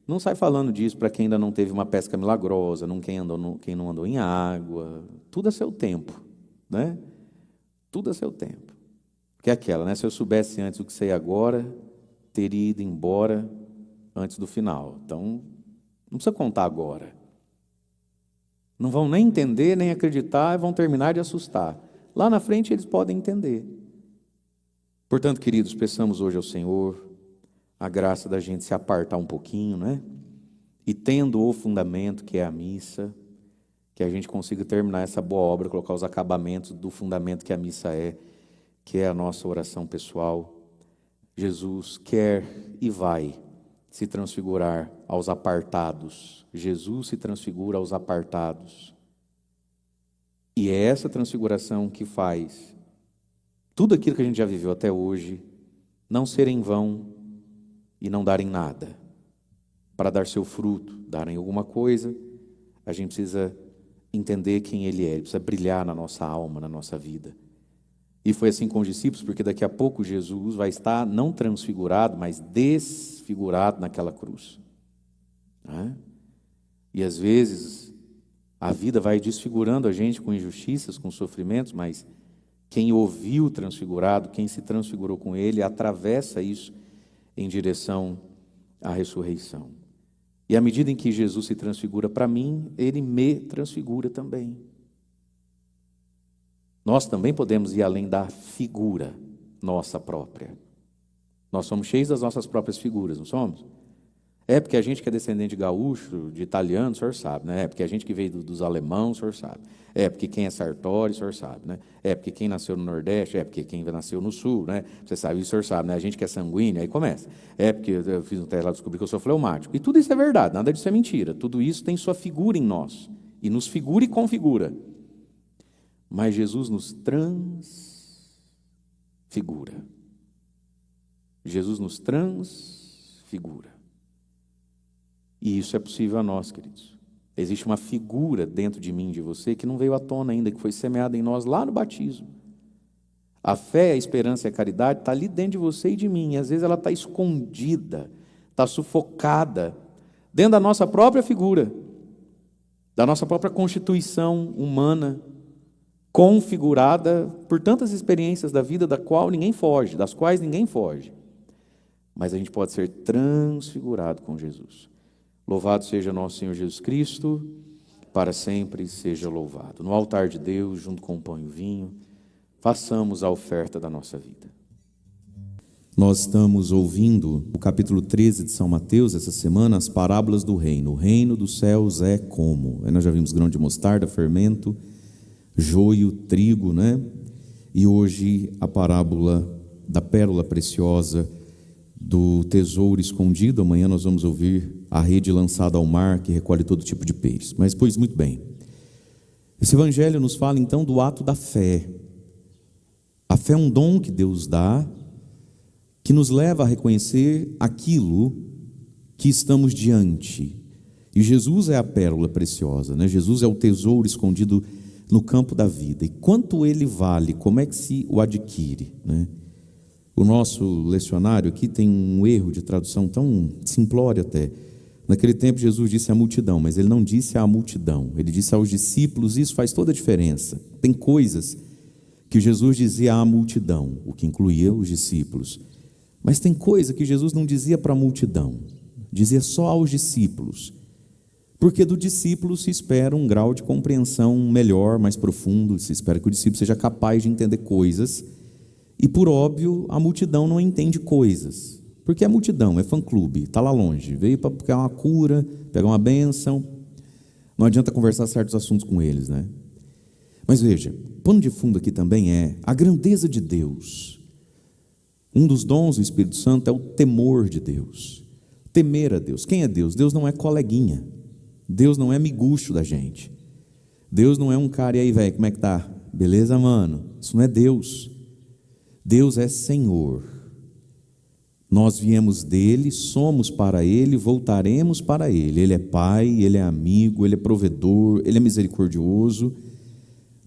não sai falando disso para quem ainda não teve uma pesca milagrosa, quem não andou em água. Tudo a seu tempo, né? Tudo a seu tempo. Que é aquela, né? Se eu soubesse antes o que sei agora, teria ido embora antes do final. Então, não precisa contar agora. Não vão nem entender, nem acreditar, vão terminar de assustar. Lá na frente eles podem entender. Portanto, queridos, peçamos hoje ao Senhor a graça da gente se apartar um pouquinho, né? E tendo o fundamento que é a missa, que a gente consiga terminar essa boa obra, colocar os acabamentos do fundamento que a missa é, que é a nossa oração pessoal. Jesus quer e vai se transfigurar aos apartados. Jesus se transfigura aos apartados. E é essa transfiguração que faz tudo aquilo que a gente já viveu até hoje não ser em vão e não darem nada. Para dar seu fruto, darem alguma coisa, a gente precisa entender quem Ele é, Ele precisa brilhar na nossa alma, na nossa vida. E foi assim com os discípulos, porque daqui a pouco Jesus vai estar não transfigurado, mas desfigurado naquela cruz. Né? E às vezes a vida vai desfigurando a gente com injustiças, com sofrimentos, mas quem ouviu transfigurado, quem se transfigurou com Ele, atravessa isso em direção à ressurreição. E à medida em que Jesus se transfigura para mim, Ele me transfigura também. Nós também podemos ir além da figura nossa própria. Nós somos cheios das nossas próprias figuras, não somos? É porque a gente que é descendente de gaúcho, de italiano, o senhor sabe, né? É porque a gente que veio dos alemãos, o senhor sabe. É porque quem é Sartori, o senhor sabe, né? É porque quem nasceu no Nordeste, é porque quem nasceu no Sul, né? Você sabe, o senhor sabe, né? A gente que é sanguíneo, aí começa. É porque eu fiz um teste lá, descobri que eu sou fleumático. E tudo isso é verdade, nada disso é mentira. Tudo isso tem sua figura em nós. E nos figura e configura. Mas Jesus nos transfigura. Jesus nos transfigura. E isso é possível a nós, queridos. Existe uma figura dentro de mim, de você, que não veio à tona ainda, que foi semeada em nós lá no batismo. A fé, a esperança e a caridade está ali dentro de você e de mim. E às vezes ela está escondida, está sufocada, dentro da nossa própria figura, da nossa própria constituição humana, configurada por tantas experiências da vida das quais ninguém foge. mas a gente pode ser transfigurado com Jesus. Louvado seja nosso Senhor Jesus Cristo, para sempre seja louvado. No altar de Deus, junto com o pão e o vinho, façamos a oferta da nossa vida. Nós estamos ouvindo o capítulo 13 de São Mateus, essa semana, as parábolas do reino. O reino dos céus é como? Aí nós já vimos grão de mostarda, fermento, joio, trigo, né? E hoje a parábola da pérola preciosa, do tesouro escondido. Amanhã nós vamos ouvir a rede lançada ao mar, que recolhe todo tipo de peixes. Mas, pois, muito bem. Esse evangelho nos fala então do ato da fé. A fé é um dom que Deus dá, que nos leva a reconhecer aquilo que estamos diante. E Jesus é a pérola preciosa, né? Jesus é o tesouro escondido no campo da vida. E quanto ele vale? Como é que se o adquire, né? O nosso lecionário aqui tem um erro de tradução tão simplório até. Naquele tempo Jesus disse à multidão, mas ele não disse à multidão, ele disse aos discípulos, e isso faz toda a diferença. Tem coisas que Jesus dizia à multidão, o que incluía os discípulos. Mas tem coisa que Jesus não dizia para a multidão, dizia só aos discípulos. Porque do discípulo se espera um grau de compreensão melhor, mais profundo, se espera que o discípulo seja capaz de entender coisas. E por óbvio, a multidão não entende coisas. Porque a multidão é fã-clube, está lá longe, veio para pegar uma cura, pegar uma bênção. Não adianta conversar certos assuntos com eles, né? Mas veja, o pano de fundo aqui também é a grandeza de Deus. Um dos dons do Espírito Santo é o temor de Deus. Temer a Deus. Quem é Deus? Deus não é coleguinha. Deus não é miguxo da gente. Deus não é um cara, e aí, velho, como é que tá? Beleza, mano? Isso não é Deus. Deus é Senhor. Nós viemos dele, somos para ele, voltaremos para ele. Ele é Pai, ele é amigo, ele é provedor, ele é misericordioso.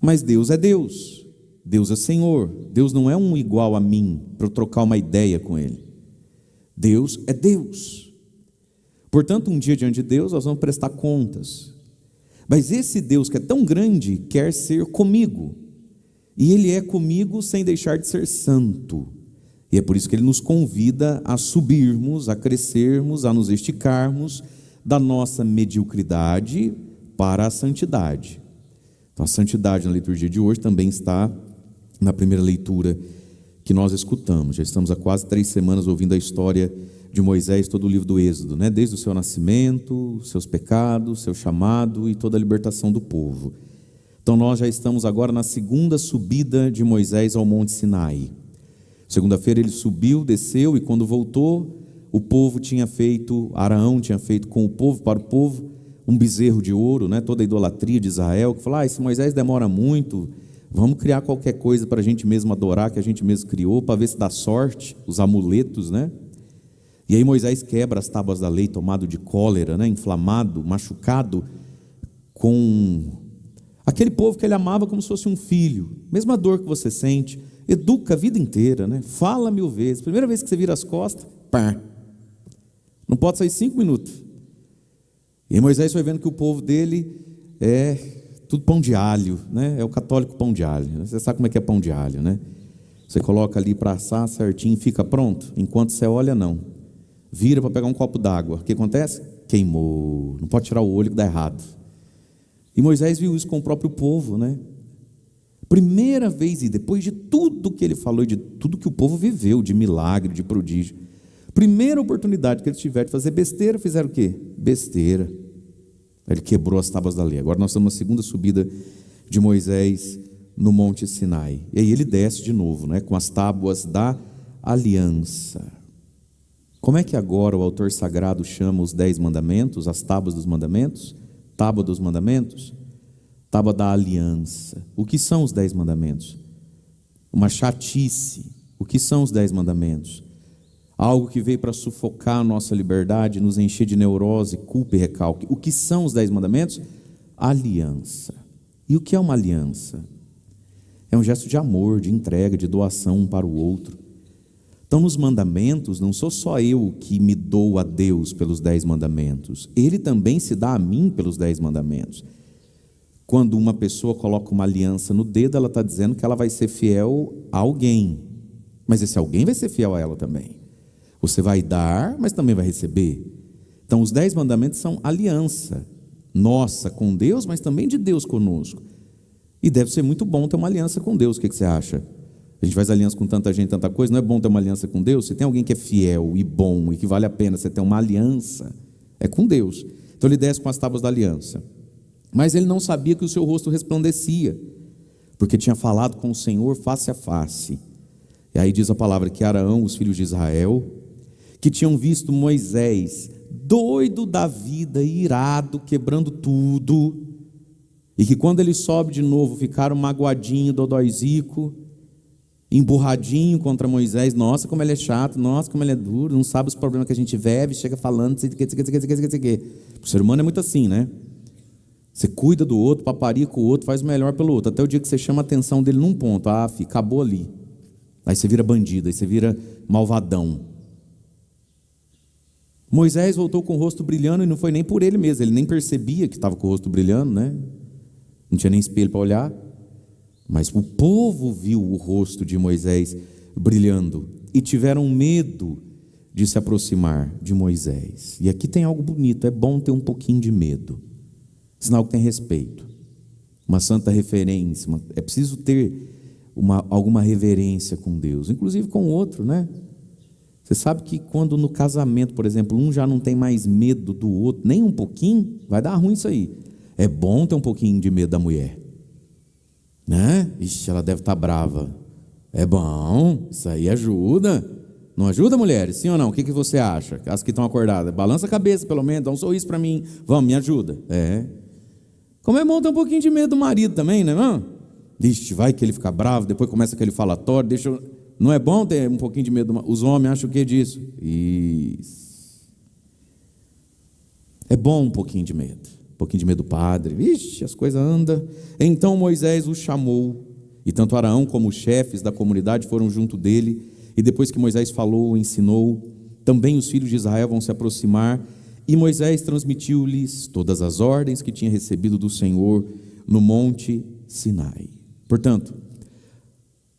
Mas Deus é Deus. Deus é Senhor. Deus não é um igual a mim para eu trocar uma ideia com ele. Deus é Deus. Portanto, um dia diante de Deus nós vamos prestar contas. Mas esse Deus que é tão grande quer ser comigo. E ele é comigo sem deixar de ser santo. E é por isso que ele nos convida a subirmos, a crescermos, a nos esticarmos da nossa mediocridade para a santidade. Então, a santidade na liturgia de hoje também está na primeira leitura que nós escutamos. Já estamos há quase 3 semanas ouvindo a história de Moisés, todo o livro do Êxodo, né? Desde o seu nascimento, seus pecados, seu chamado e toda a libertação do povo. Então nós já estamos agora na segunda subida de Moisés ao Monte Sinai. Segunda-feira ele subiu, desceu, e quando voltou, o povo tinha feito, Araão tinha feito com o povo, para o povo, um bezerro de ouro, né? Toda a idolatria de Israel, que falou, esse Moisés demora muito, vamos criar qualquer coisa para a gente mesmo adorar, que a gente mesmo criou, para ver se dá sorte, os amuletos, né? E aí Moisés quebra as tábuas da lei, tomado de cólera, né? Inflamado, machucado, com aquele povo que ele amava como se fosse um filho. Mesma dor que você sente, educa a vida inteira, né? Fala 1000 vezes, primeira vez que você vira as costas, pá, não pode sair 5 minutos. E aí Moisés foi vendo que o povo dele é tudo pão de alho, né? É o católico pão de alho, né? Você sabe como é que é pão de alho, né? Você coloca ali para assar certinho, fica pronto, enquanto você olha, não. Vira para pegar um copo d'água, o que acontece? Queimou, não pode tirar o olho que dá errado. E Moisés viu isso com o próprio povo, né? Primeira vez, e depois de tudo que ele falou, de tudo que o povo viveu, de milagre, de prodígio, primeira oportunidade que eles tiveram de fazer besteira, fizeram o quê? Besteira. Ele quebrou as tábuas da lei. Agora nós estamos na segunda subida de Moisés no Monte Sinai. E aí ele desce de novo, né? Com as tábuas da aliança. Como é que agora o autor sagrado chama os 10 mandamentos, as tábuas dos mandamentos? Tábua dos mandamentos? Tábua da aliança. O que são os 10 mandamentos? Uma chatice. O que são os 10 mandamentos? Algo que veio para sufocar a nossa liberdade, nos encher de neurose, culpa e recalque. O que são os 10 mandamentos? Aliança. E o que é uma aliança? É um gesto de amor, de entrega, de doação um para o outro. Então, nos mandamentos, não sou só eu que me dou a Deus pelos 10 mandamentos. Ele também se dá a mim pelos 10 mandamentos. Quando uma pessoa coloca uma aliança no dedo, ela está dizendo que ela vai ser fiel a alguém. Mas esse alguém vai ser fiel a ela também. Você vai dar, mas também vai receber. Então os 10 mandamentos são aliança nossa com Deus, mas também de Deus conosco. E deve ser muito bom ter uma aliança com Deus. O que você acha? A gente faz aliança com tanta gente, tanta coisa. Não é bom ter uma aliança com Deus? Se tem alguém que é fiel e bom e que vale a pena você ter uma aliança, é com Deus. Então ele desce com as tábuas da aliança. Mas ele não sabia que o seu rosto resplandecia, porque tinha falado com o Senhor face a face. E aí diz a palavra que Arão, os filhos de Israel, que tinham visto Moisés doido da vida, irado, quebrando tudo, e que quando ele sobe de novo ficaram magoadinho, dodóizico, emburradinho contra Moisés. Nossa, como ele é chato, nossa, como ele é duro, não sabe os problemas que a gente vive, chega falando, o ser humano é muito assim, né? Você cuida do outro, paparica o outro, faz o melhor pelo outro, até o dia que você chama a atenção dele num ponto, filho, acabou ali. Aí você vira bandido, aí você vira malvadão. Moisés voltou com o rosto brilhando, e não foi nem por ele mesmo, ele nem percebia que estava com o rosto brilhando, né? Não tinha nem espelho para olhar, mas o povo viu o rosto de Moisés brilhando, e tiveram medo de se aproximar de Moisés. E aqui tem algo bonito, é bom ter um pouquinho de medo, sinal que tem respeito, uma santa referência, é preciso ter alguma reverência com Deus, inclusive com o outro, né? Você sabe que quando no casamento, por exemplo, um já não tem mais medo do outro, nem um pouquinho, vai dar ruim isso aí. É bom ter um pouquinho de medo da mulher, né? Ixi, ela deve estar brava. É bom, isso aí ajuda. Não ajuda, mulheres? Sim ou não? O que você acha? As que estão acordadas, balança a cabeça pelo menos, dá um sorriso para mim. Vamos, me ajuda. Como é bom ter um pouquinho de medo do marido também, né, irmão? Ixi, vai que ele fica bravo, depois começa aquele falatório, Não é bom ter um pouquinho de medo? Os homens acham o que disso? Isso. É bom um pouquinho de medo. Um pouquinho de medo do padre. Vixe, as coisas andam. Então Moisés o chamou, e tanto Arão como os chefes da comunidade foram junto dele. E depois que Moisés falou, ensinou, também os filhos de Israel vão se aproximar. E Moisés transmitiu-lhes todas as ordens que tinha recebido do Senhor no monte Sinai. Portanto,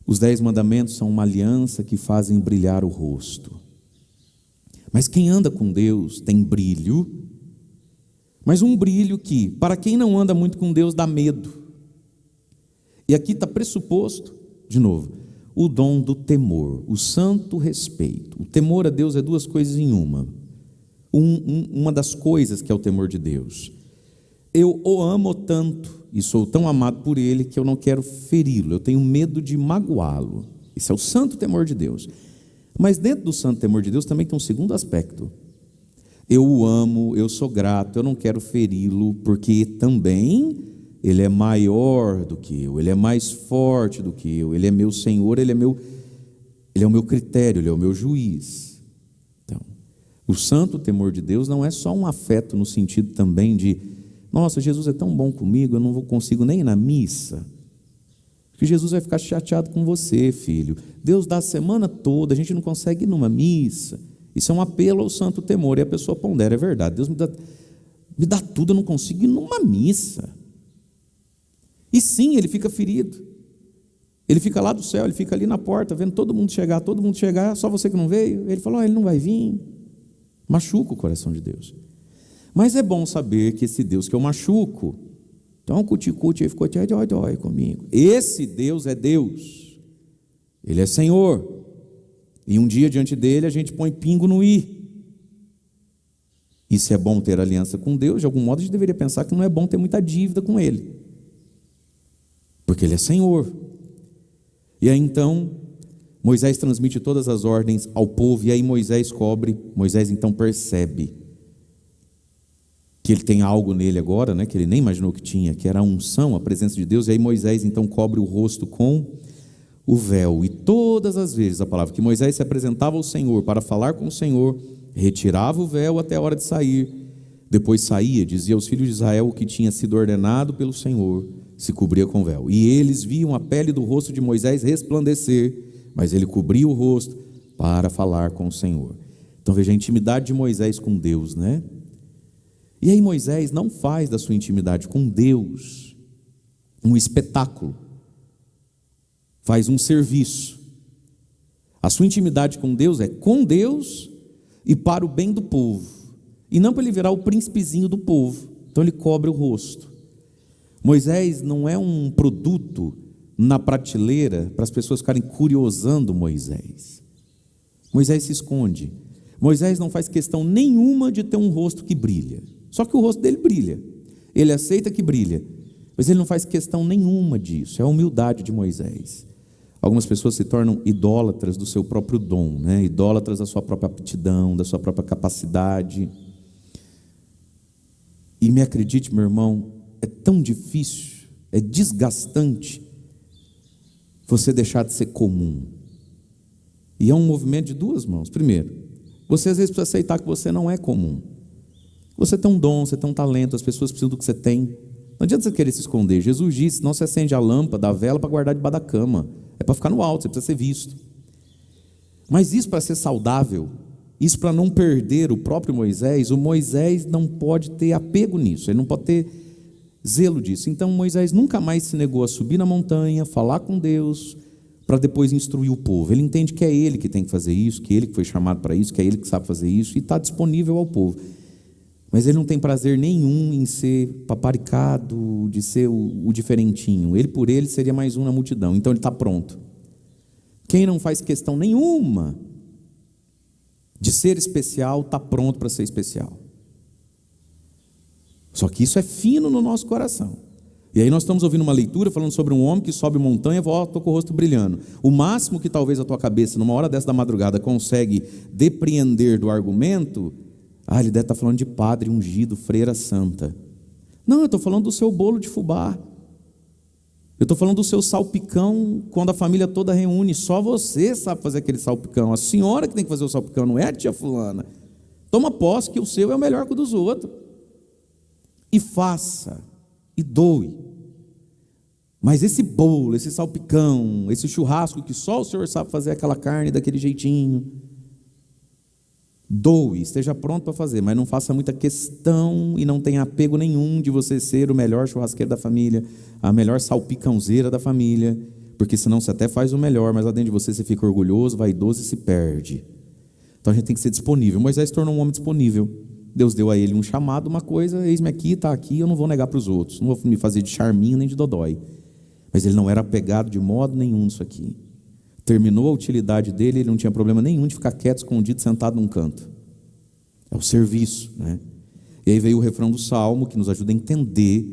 os 10 mandamentos são uma aliança que fazem brilhar o rosto. Mas quem anda com Deus tem brilho, mas um brilho que, para quem não anda muito com Deus, dá medo. E aqui está pressuposto, de novo, o dom do temor, o santo respeito. O temor a Deus é 2 coisas em uma. Uma das coisas que é o temor de Deus: eu o amo tanto e sou tão amado por Ele que eu não quero feri-lo, eu tenho medo de magoá-lo. Isso é o santo temor de Deus. Mas dentro do santo temor de Deus também tem um segundo aspecto: eu o amo, eu sou grato, eu não quero feri-lo, porque também Ele é maior do que eu, Ele é mais forte do que eu, Ele é meu Senhor, Ele é o meu critério, Ele é o meu juiz. Então, o santo temor de Deus não é só um afeto no sentido também de: nossa, Jesus é tão bom comigo, eu não consigo nem ir na missa, porque Jesus vai ficar chateado com você, filho. Deus dá a semana toda, a gente não consegue ir numa missa. Isso é um apelo ao santo temor, e a pessoa pondera: é verdade, Deus me dá tudo, eu não consigo ir numa missa. E sim, ele fica ferido, ele fica lá do céu, ele fica ali na porta, vendo todo mundo chegar, só você que não veio. Ele falou: ele não vai vir. Machuca o coração de Deus. Mas é bom saber que esse Deus que eu machuco, então cuti-cuti, ele ficou dói comigo. Esse Deus é Deus, Ele é Senhor, e um dia diante dele a gente põe pingo no i. E se é bom ter aliança com Deus, de algum modo a gente deveria pensar que não é bom ter muita dívida com Ele, porque Ele é Senhor. E aí então Moisés transmite todas as ordens ao povo, e aí Moisés então percebe que ele tem algo nele agora, né, que ele nem imaginou que tinha, que era a unção, a presença de Deus. E aí Moisés então cobre o rosto com o véu. E todas as vezes a palavra que Moisés se apresentava ao Senhor para falar com o Senhor, retirava o véu até a hora de sair. Depois saía, dizia aos filhos de Israel o que tinha sido ordenado pelo Senhor, se cobria com véu. E eles viam a pele do rosto de Moisés resplandecer, mas ele cobria o rosto para falar com o Senhor. Então veja a intimidade de Moisés com Deus, né? E aí Moisés não faz da sua intimidade com Deus um espetáculo, faz um serviço. A sua intimidade com Deus é com Deus e para o bem do povo, e não para ele virar o príncipezinho do povo. Então ele cobre o rosto. Moisés não é um produto na prateleira para as pessoas ficarem curiosando Moisés. Moisés se esconde. Moisés não faz questão nenhuma de ter um rosto que brilha. Só que o rosto dele brilha. Ele aceita que brilha, mas ele não faz questão nenhuma disso. É a humildade de Moisés. Algumas pessoas se tornam idólatras do seu próprio dom, né? Idólatras da sua própria aptidão, da sua própria capacidade. E me acredite, meu irmão, é tão difícil, é desgastante você deixar de ser comum. E é um movimento de duas mãos. Primeiro, você às vezes precisa aceitar que você não é comum. Você tem um dom, você tem um talento, as pessoas precisam do que você tem. Não adianta você querer se esconder. Jesus disse: não se acende a lâmpada, a vela para guardar debaixo da cama. É para ficar no alto, você precisa ser visto. Mas isso para ser saudável, isso para não perder o próprio Moisés, o Moisés não pode ter apego nisso, ele não pode ter zelo disso. Então Moisés nunca mais se negou a subir na montanha, falar com Deus, para depois instruir o povo. Ele entende que é ele que tem que fazer isso, que é ele que foi chamado para isso, que é ele que sabe fazer isso, e está disponível ao povo. Mas ele não tem prazer nenhum em ser paparicado, de ser o diferentinho. Ele por ele seria mais um na multidão. Então ele está pronto. Quem não faz questão nenhuma de ser especial, está pronto para ser especial. Só que isso é fino no nosso coração. E aí nós estamos ouvindo uma leitura falando sobre um homem que sobe montanha e volta, estou com o rosto brilhando. O máximo que talvez a tua cabeça, numa hora dessa da madrugada, consegue depreender do argumento: ele deve estar falando de padre ungido, freira santa. Não, eu estou falando do seu bolo de fubá. Eu estou falando do seu salpicão, quando a família toda reúne. Só você sabe fazer aquele salpicão. A senhora que tem que fazer o salpicão, não é a tia fulana. Toma posse que o seu é o melhor que o dos outros. E faça, e doe. Mas esse bolo, esse salpicão, esse churrasco que só o Senhor sabe fazer aquela carne daquele jeitinho, doe, esteja pronto para fazer, mas não faça muita questão e não tenha apego nenhum de você ser o melhor churrasqueiro da família, a melhor salpicãozeira da família, porque senão você até faz o melhor, mas lá dentro de você fica orgulhoso, vaidoso e se perde. Então a gente tem que ser disponível. Moisés se tornou um homem disponível. Deus deu a ele um chamado, uma coisa: eis-me aqui, está aqui, eu não vou negar para os outros, não vou me fazer de charminho nem de dodói. Mas ele não era apegado de modo nenhum nisso aqui. Terminou a utilidade dele, ele não tinha problema nenhum de ficar quieto, escondido, sentado num canto. É o serviço, né? E aí veio o refrão do Salmo, que nos ajuda a entender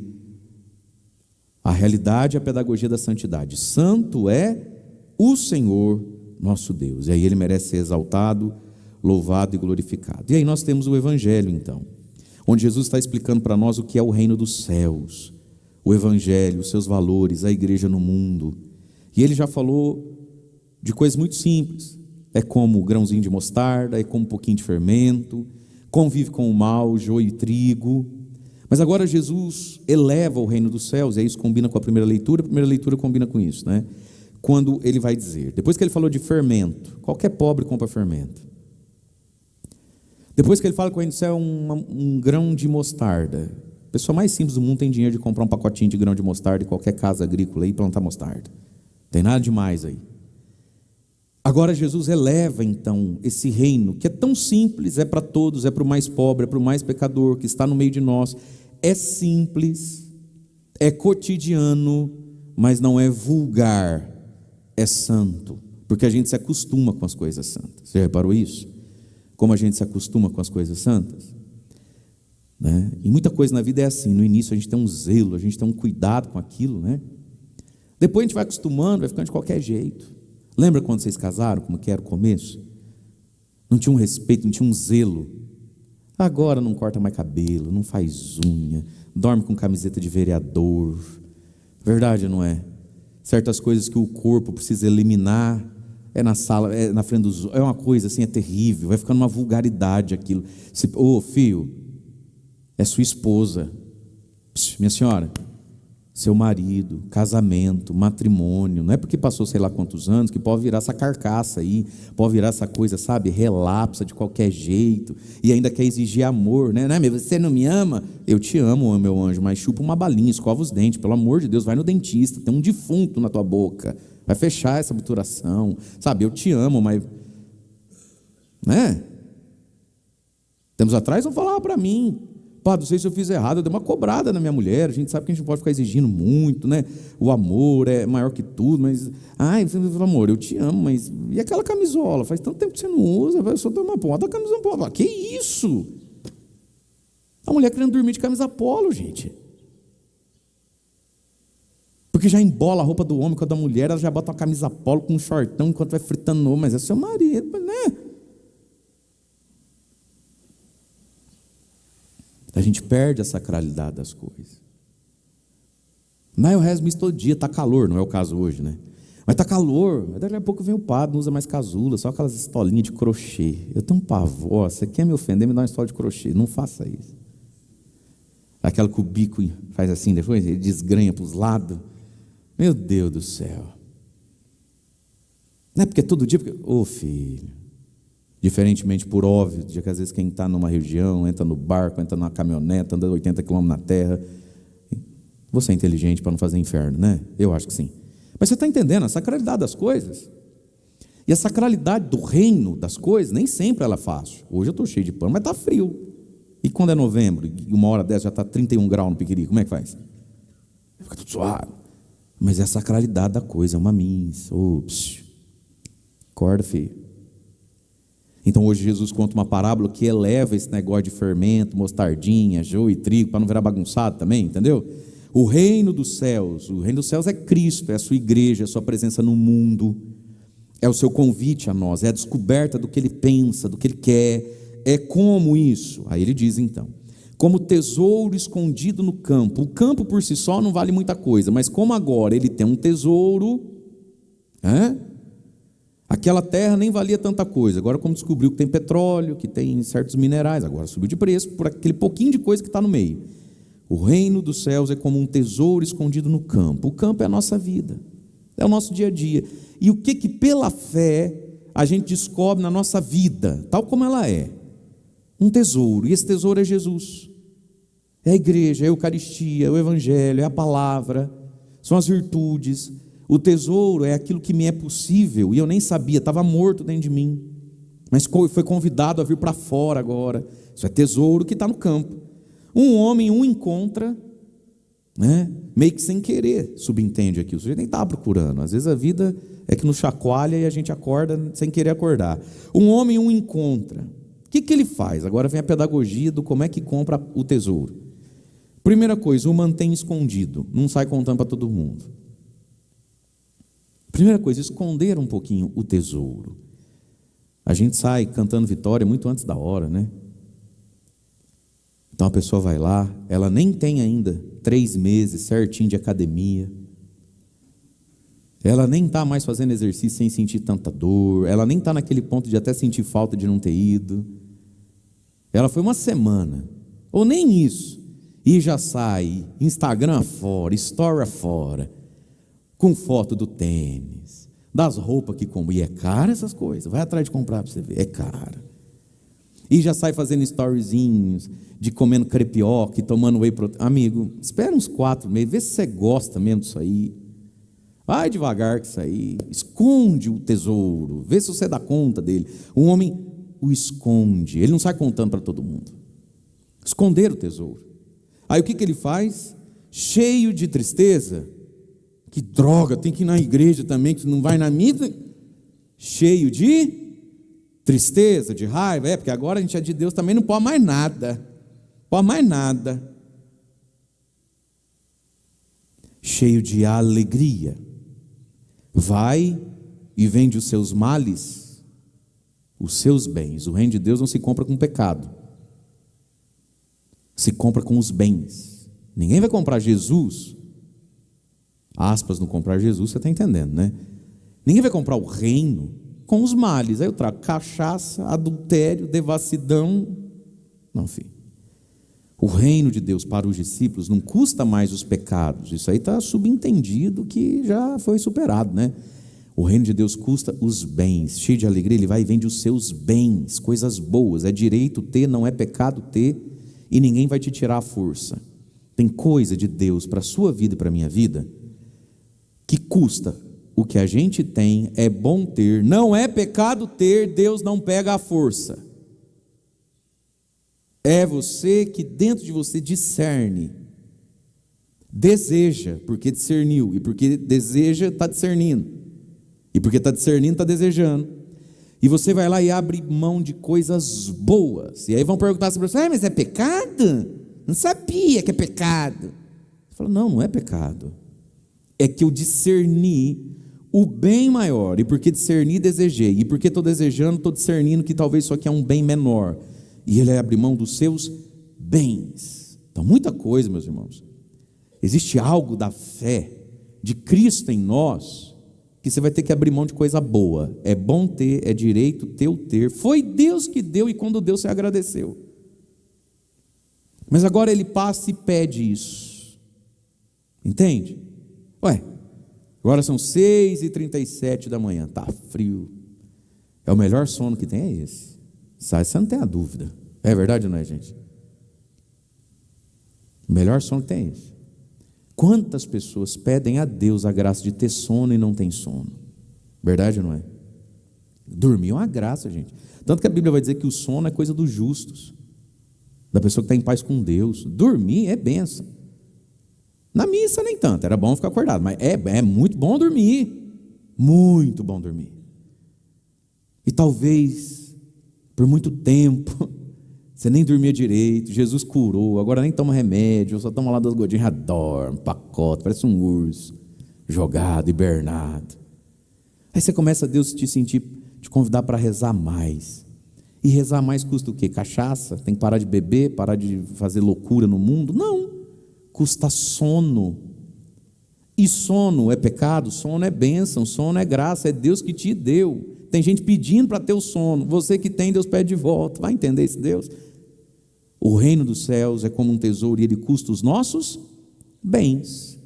a realidade e a pedagogia da santidade. Santo é o Senhor nosso Deus. E aí ele merece ser exaltado, louvado e glorificado. E aí nós temos o Evangelho, então, onde Jesus está explicando para nós o que é o reino dos céus, o Evangelho, os seus valores, a igreja no mundo. E ele já falou de coisas muito simples. É como grãozinho de mostarda, é como um pouquinho de fermento, convive com o mal, joio e trigo. Mas agora Jesus eleva o reino dos céus, e isso combina com a primeira leitura combina com isso, né? Quando ele vai dizer, depois que ele falou de fermento, qualquer pobre compra fermento. Depois que ele fala que o reino do céu é um grão de mostarda, a pessoa mais simples do mundo tem dinheiro de comprar um pacotinho de grão de mostarda em qualquer casa agrícola e plantar mostarda. Não tem nada demais aí. Agora Jesus eleva então esse reino, que é tão simples, é para todos, é para o mais pobre, é para o mais pecador, que está no meio de nós. É simples, é cotidiano, mas não é vulgar, é santo, porque a gente se acostuma com as coisas santas. Você reparou isso? Como a gente se acostuma com as coisas santas, né? E muita coisa na vida é assim. No início a gente tem um zelo, a gente tem um cuidado com aquilo, né? Depois a gente vai acostumando, vai ficando de qualquer jeito. Lembra quando vocês casaram, como que era o começo? Não tinha um respeito, não tinha um zelo. Agora não corta mais cabelo, não faz unha, dorme com camiseta de vereador. Verdade, não é? Certas coisas que o corpo precisa eliminar, é na sala, é na frente dos outros, é uma coisa assim, é terrível, vai ficando uma vulgaridade aquilo. Ô filho, é sua esposa, minha senhora, seu marido, casamento, matrimônio, não é porque passou sei lá quantos anos que pode virar essa carcaça aí, pode virar essa coisa, sabe, relapsa de qualquer jeito, e ainda quer exigir amor, né? Você não me ama? Eu te amo, meu anjo, mas chupa uma balinha, escova os dentes, pelo amor de Deus, vai no dentista, tem um defunto na tua boca, vai fechar essa obturação, sabe? Eu te amo, mas, né? Tempos atrás não falava para mim, pá, não sei se eu fiz errado, eu dei uma cobrada na minha mulher, a gente sabe que a gente não pode ficar exigindo muito, né? O amor é maior que tudo, mas, você me falou, amor, eu te amo, mas, e aquela camisola? Faz tanto tempo que você não usa, eu só dou uma ponta, a camisa polo, que isso? A mulher querendo dormir de camisa polo, gente. Porque já embola a roupa do homem com a da mulher, ela já bota uma camisa polo com um shortão enquanto vai fritando, mas é seu marido, né? A gente perde a sacralidade das coisas. Mas eu rezo isso todo dia, está calor, não é o caso hoje, né? Mas está calor, daqui a pouco vem o padre, não usa mais casula, só aquelas estolinhas de crochê. Eu tenho um pavor, você quer me ofender, me dá uma estola de crochê, não faça isso. Aquela que o bico faz assim depois, ele desgranha para os lados. Meu Deus do céu. Não é porque todo dia, filho, diferentemente por óbvio, de que às vezes quem está numa região, entra no barco, entra numa caminhonete, anda 80 km na terra, você é inteligente para não fazer inferno, né? Eu acho que sim. Mas você está entendendo a sacralidade das coisas? E a sacralidade do reino das coisas, nem sempre ela é fácil. Hoje eu estou cheio de pano, mas está frio. E quando é novembro, e uma hora dessa já está 31 graus no Piquiri, como é que faz? Fica tudo suave. Mas é a sacralidade da coisa, é uma missa. Acorda, filho. Então hoje Jesus conta uma parábola que eleva esse negócio de fermento, mostardinha, joio e trigo, para não virar bagunçado também, entendeu? O reino dos céus é Cristo, é a sua igreja, é a sua presença no mundo, é o seu convite a nós, é a descoberta do que Ele pensa, do que Ele quer, é como isso. Aí ele diz então, como tesouro escondido no campo. O campo por si só não vale muita coisa, mas como agora ele tem um tesouro, aquela terra nem valia tanta coisa. Agora, como descobriu que tem petróleo, que tem certos minerais, agora subiu de preço por aquele pouquinho de coisa que está no meio. O reino dos céus é como um tesouro escondido no campo. O campo é a nossa vida, é o nosso dia a dia. E o que pela fé a gente descobre na nossa vida, tal como ela é? Um tesouro, e esse tesouro é Jesus, é a igreja, é a Eucaristia, é o Evangelho, é a palavra, são as virtudes. O tesouro é aquilo que me é possível, e eu nem sabia, estava morto dentro de mim, mas foi convidado a vir para fora agora. Isso é tesouro que está no campo. Um homem encontra, meio que sem querer, subentende aqui, o sujeito nem estava procurando, às vezes a vida é que nos chacoalha e a gente acorda sem querer acordar. Um homem encontra. O que ele faz? Agora vem a pedagogia do como é que compra o tesouro. Primeira coisa, o mantém escondido, não sai contando para todo mundo. Primeira coisa, esconder um pouquinho o tesouro. A gente sai cantando vitória muito antes da hora, né? Então a pessoa vai lá, ela nem tem ainda 3 meses certinho de academia, ela nem está mais fazendo exercício sem sentir tanta dor, ela nem está naquele ponto de até sentir falta de não ter ido. Ela foi uma semana, ou nem isso, e já sai Instagram afora, story afora, com foto do tênis, das roupas que compra. E é caro essas coisas, vai atrás de comprar para você ver, é caro. E já sai fazendo storyzinhos de comendo crepioca e tomando whey protein. Amigo, espera uns 4 meses, vê se você gosta mesmo disso aí. Vai devagar com isso aí, esconde o tesouro, vê se você dá conta dele. O homem o esconde, ele não sai contando para todo mundo. Esconder o tesouro. Aí o que ele faz? Cheio de tristeza, que droga, tem que ir na igreja também, que não vai na missa. Cheio de tristeza, de raiva, porque agora a gente é de Deus, também não pode mais nada. Pode mais nada. Cheio de alegria. Vai e vende os seus males, os seus bens. O reino de Deus não se compra com pecado, se compra com os bens. Ninguém vai comprar Jesus, aspas, no comprar Jesus, você está entendendo, né? Ninguém vai comprar o reino com os males. Aí eu trago cachaça, adultério, devassidão. Não, filho. O reino de Deus para os discípulos não custa mais os pecados. Isso aí está subentendido que já foi superado, né? O reino de Deus custa os bens. Cheio de alegria, ele vai e vende os seus bens, coisas boas. É direito ter, não é pecado ter, e ninguém vai te tirar a força. Tem coisa de Deus para a sua vida e para a minha vida que custa o que a gente tem é bom ter, não é pecado ter, Deus não pega à força. É você que dentro de você discerne, deseja, porque discerniu, e porque deseja, está discernindo, e porque está discernindo, está desejando, e você vai lá e abre mão de coisas boas, e aí vão perguntar sobre você, mas é pecado? Não sabia que é pecado. Você fala, não é pecado, é que eu discerni o bem maior, e porque discerni, desejei, e porque estou desejando, estou discernindo que talvez isso aqui é um bem menor, e ele abre mão dos seus bens. Então muita coisa, meus irmãos, existe algo da fé de Cristo em nós, que você vai ter que abrir mão de coisa boa. É bom ter, é direito teu ter, foi Deus que deu, e quando deu você agradeceu. Mas agora ele passa e pede isso, entende? Ué, agora são 6h37 da manhã, está frio, é o melhor sono que tem, é esse, sabe? Você não tem a dúvida, é verdade ou não é, gente? O melhor sono que tem é esse. Quantas pessoas pedem a Deus a graça de ter sono e não tem sono? Verdade ou não é? Dormir é uma graça, gente. Tanto que a Bíblia vai dizer que o sono é coisa dos justos, da pessoa que está em paz com Deus. Dormir é bênção. Na missa nem tanto, era bom ficar acordado, mas é muito bom dormir, muito bom dormir. E talvez, por muito tempo, você nem dormia direito, Jesus curou, agora nem toma remédio, só toma lá 2 gotinhas, já dorme, pacote, parece um urso, jogado, hibernado. Aí você começa a Deus te convidar para rezar mais. E rezar mais custa o quê? Cachaça? Tem que parar de beber, parar de fazer loucura no mundo? Não, custa sono. E sono é pecado? Sono é bênção, sono é graça, é Deus que te deu. Tem gente pedindo para ter o sono, você que tem, Deus pede de volta. Vai entender esse Deus? O reino dos céus é como um tesouro e ele custa os nossos bens.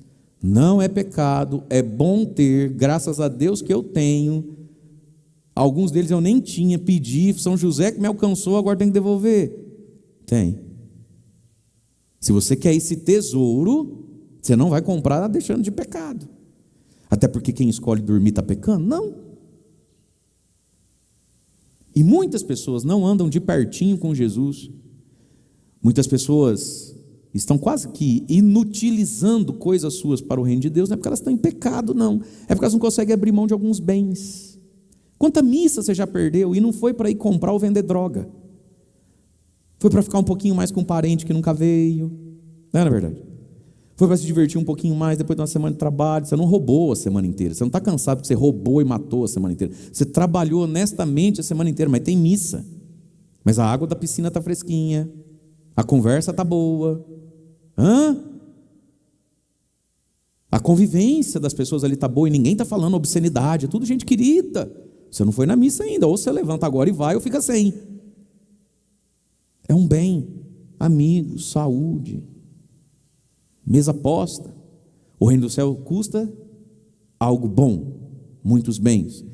Não é pecado, é bom ter, graças a Deus que eu tenho. Alguns deles eu nem tinha, pedi, São José que me alcançou, agora tem que devolver. Tem. Se você quer esse tesouro, você não vai comprar deixando de pecado. Até porque quem escolhe dormir está pecando? Não. E muitas pessoas não andam de pertinho com Jesus. Muitas pessoas estão quase que inutilizando coisas suas para o reino de Deus. Não é porque elas estão em pecado, não. É porque elas não conseguem abrir mão de alguns bens. Quanta missa você já perdeu e não foi para ir comprar ou vender droga? Foi para ficar um pouquinho mais com um parente que nunca veio. Não é na verdade? Foi para se divertir um pouquinho mais depois de uma semana de trabalho. Você não roubou a semana inteira. Você não está cansado porque você roubou e matou a semana inteira. Você trabalhou honestamente a semana inteira, mas tem missa. Mas a água da piscina está fresquinha. A conversa está boa. A convivência das pessoas ali está boa e ninguém está falando obscenidade. É tudo gente querida. Você não foi na missa ainda. Ou você levanta agora e vai ou fica sem. É um bem. Amigos, saúde. Mesa posta. O reino do céu custa algo bom, muitos bens,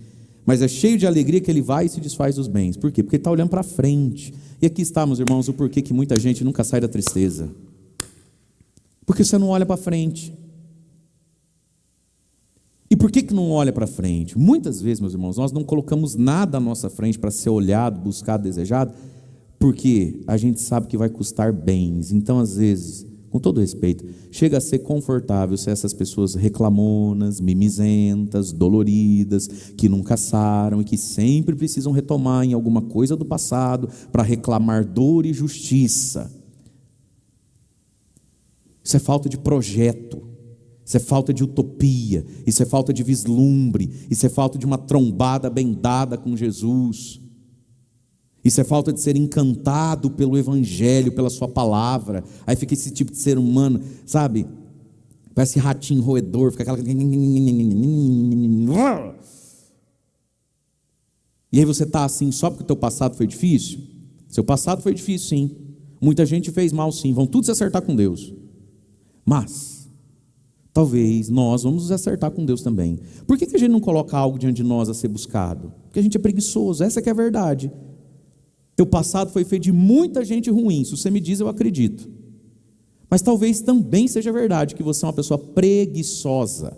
mas é cheio de alegria que ele vai e se desfaz dos bens. Por quê? Porque ele está olhando para frente. E aqui está, meus irmãos, o porquê que muita gente nunca sai da tristeza. Porque você não olha para frente. E por que não olha para frente? Muitas vezes, meus irmãos, nós não colocamos nada à nossa frente para ser olhado, buscado, desejado, porque a gente sabe que vai custar bens. Então, às vezes, com todo respeito, chega a ser confortável ser essas pessoas reclamonas, mimizentas, doloridas, que nunca saram e que sempre precisam retomar em alguma coisa do passado para reclamar dor e justiça. Isso é falta de projeto, isso é falta de utopia, isso é falta de vislumbre, isso é falta de uma trombada bem dada com Jesus. Isso é falta de ser encantado pelo Evangelho, pela sua palavra. Aí fica esse tipo de ser humano, sabe? Parece ratinho roedor, fica aquela... E aí você está assim só porque o teu passado foi difícil? Seu passado foi difícil, sim. Muita gente fez mal, sim. Vão tudo se acertar com Deus. Mas, talvez nós vamos nos acertar com Deus também. Por que a gente não coloca algo diante de nós a ser buscado? Porque a gente é preguiçoso, essa que é a verdade. Teu passado foi feito de muita gente ruim. Se você me diz, eu acredito. Mas talvez também seja verdade que você é uma pessoa preguiçosa.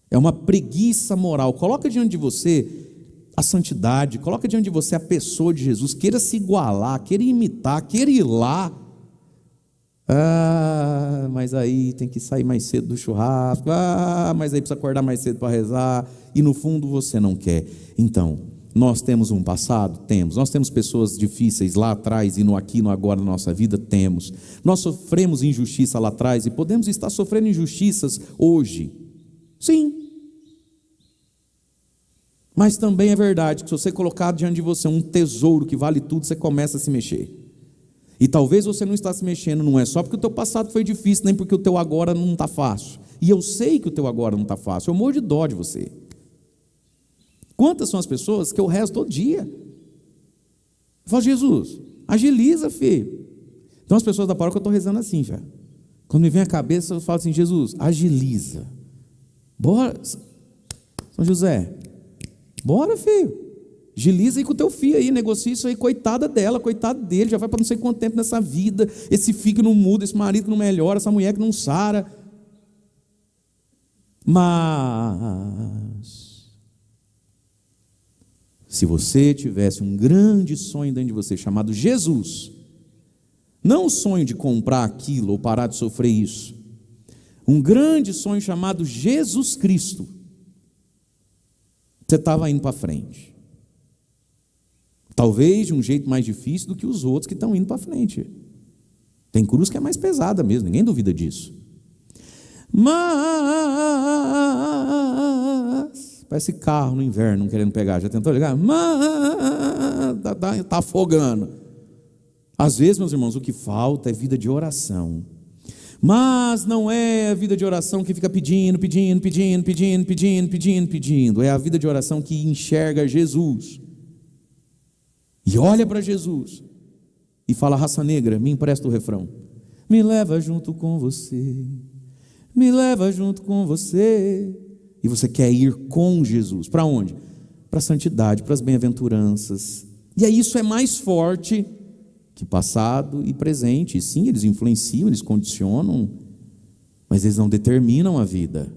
É uma preguiça moral. Coloca diante de você a santidade, coloca diante de você a pessoa de Jesus, queira se igualar, queira imitar, queira ir lá. Mas aí tem que sair mais cedo do churrasco. Mas aí precisa acordar mais cedo para rezar. E no fundo você não quer. Então, nós temos um passado? Temos. Nós temos pessoas difíceis lá atrás e no aqui, no agora da nossa vida? Temos. Nós sofremos injustiça lá atrás e podemos estar sofrendo injustiças hoje? Sim. Mas também é verdade que se você colocar diante de você um tesouro que vale tudo, você começa a se mexer. E talvez você não está se mexendo, não é só porque o teu passado foi difícil, nem porque o teu agora não está fácil. E eu sei que o teu agora não está fácil, eu morro de dó de você. Quantas são as pessoas que eu rezo todo dia? Eu falo, Jesus, agiliza, filho. Então as pessoas da paróquia eu estou rezando assim já. Quando me vem a cabeça, eu falo assim, Jesus, agiliza. Bora, São José, bora, filho. Agiliza aí com o teu filho aí, negocia isso aí, coitada dela, coitado dele, já vai para não sei quanto tempo nessa vida, esse filho que não muda, esse marido que não melhora, essa mulher que não sara. Mas, se você tivesse um grande sonho dentro de você, chamado Jesus, não o sonho de comprar aquilo ou parar de sofrer isso, um grande sonho chamado Jesus Cristo, você estava indo para frente. Talvez de um jeito mais difícil do que os outros que estão indo para frente. Tem cruz que é mais pesada mesmo, ninguém duvida disso. Mas parece carro no inverno não querendo pegar, já tentou ligar? Mas está afogando. Às vezes, meus irmãos, o que falta é vida de oração. Mas não é a vida de oração que fica pedindo. É a vida de oração que enxerga Jesus e olha para Jesus e fala, raça negra, me empresta o refrão. Me leva junto com você, me leva junto com você. E você quer ir com Jesus, para onde? Para a santidade, para as bem-aventuranças. E aí isso é mais forte que passado e presente. E sim, eles influenciam, eles condicionam, mas eles não determinam a vida.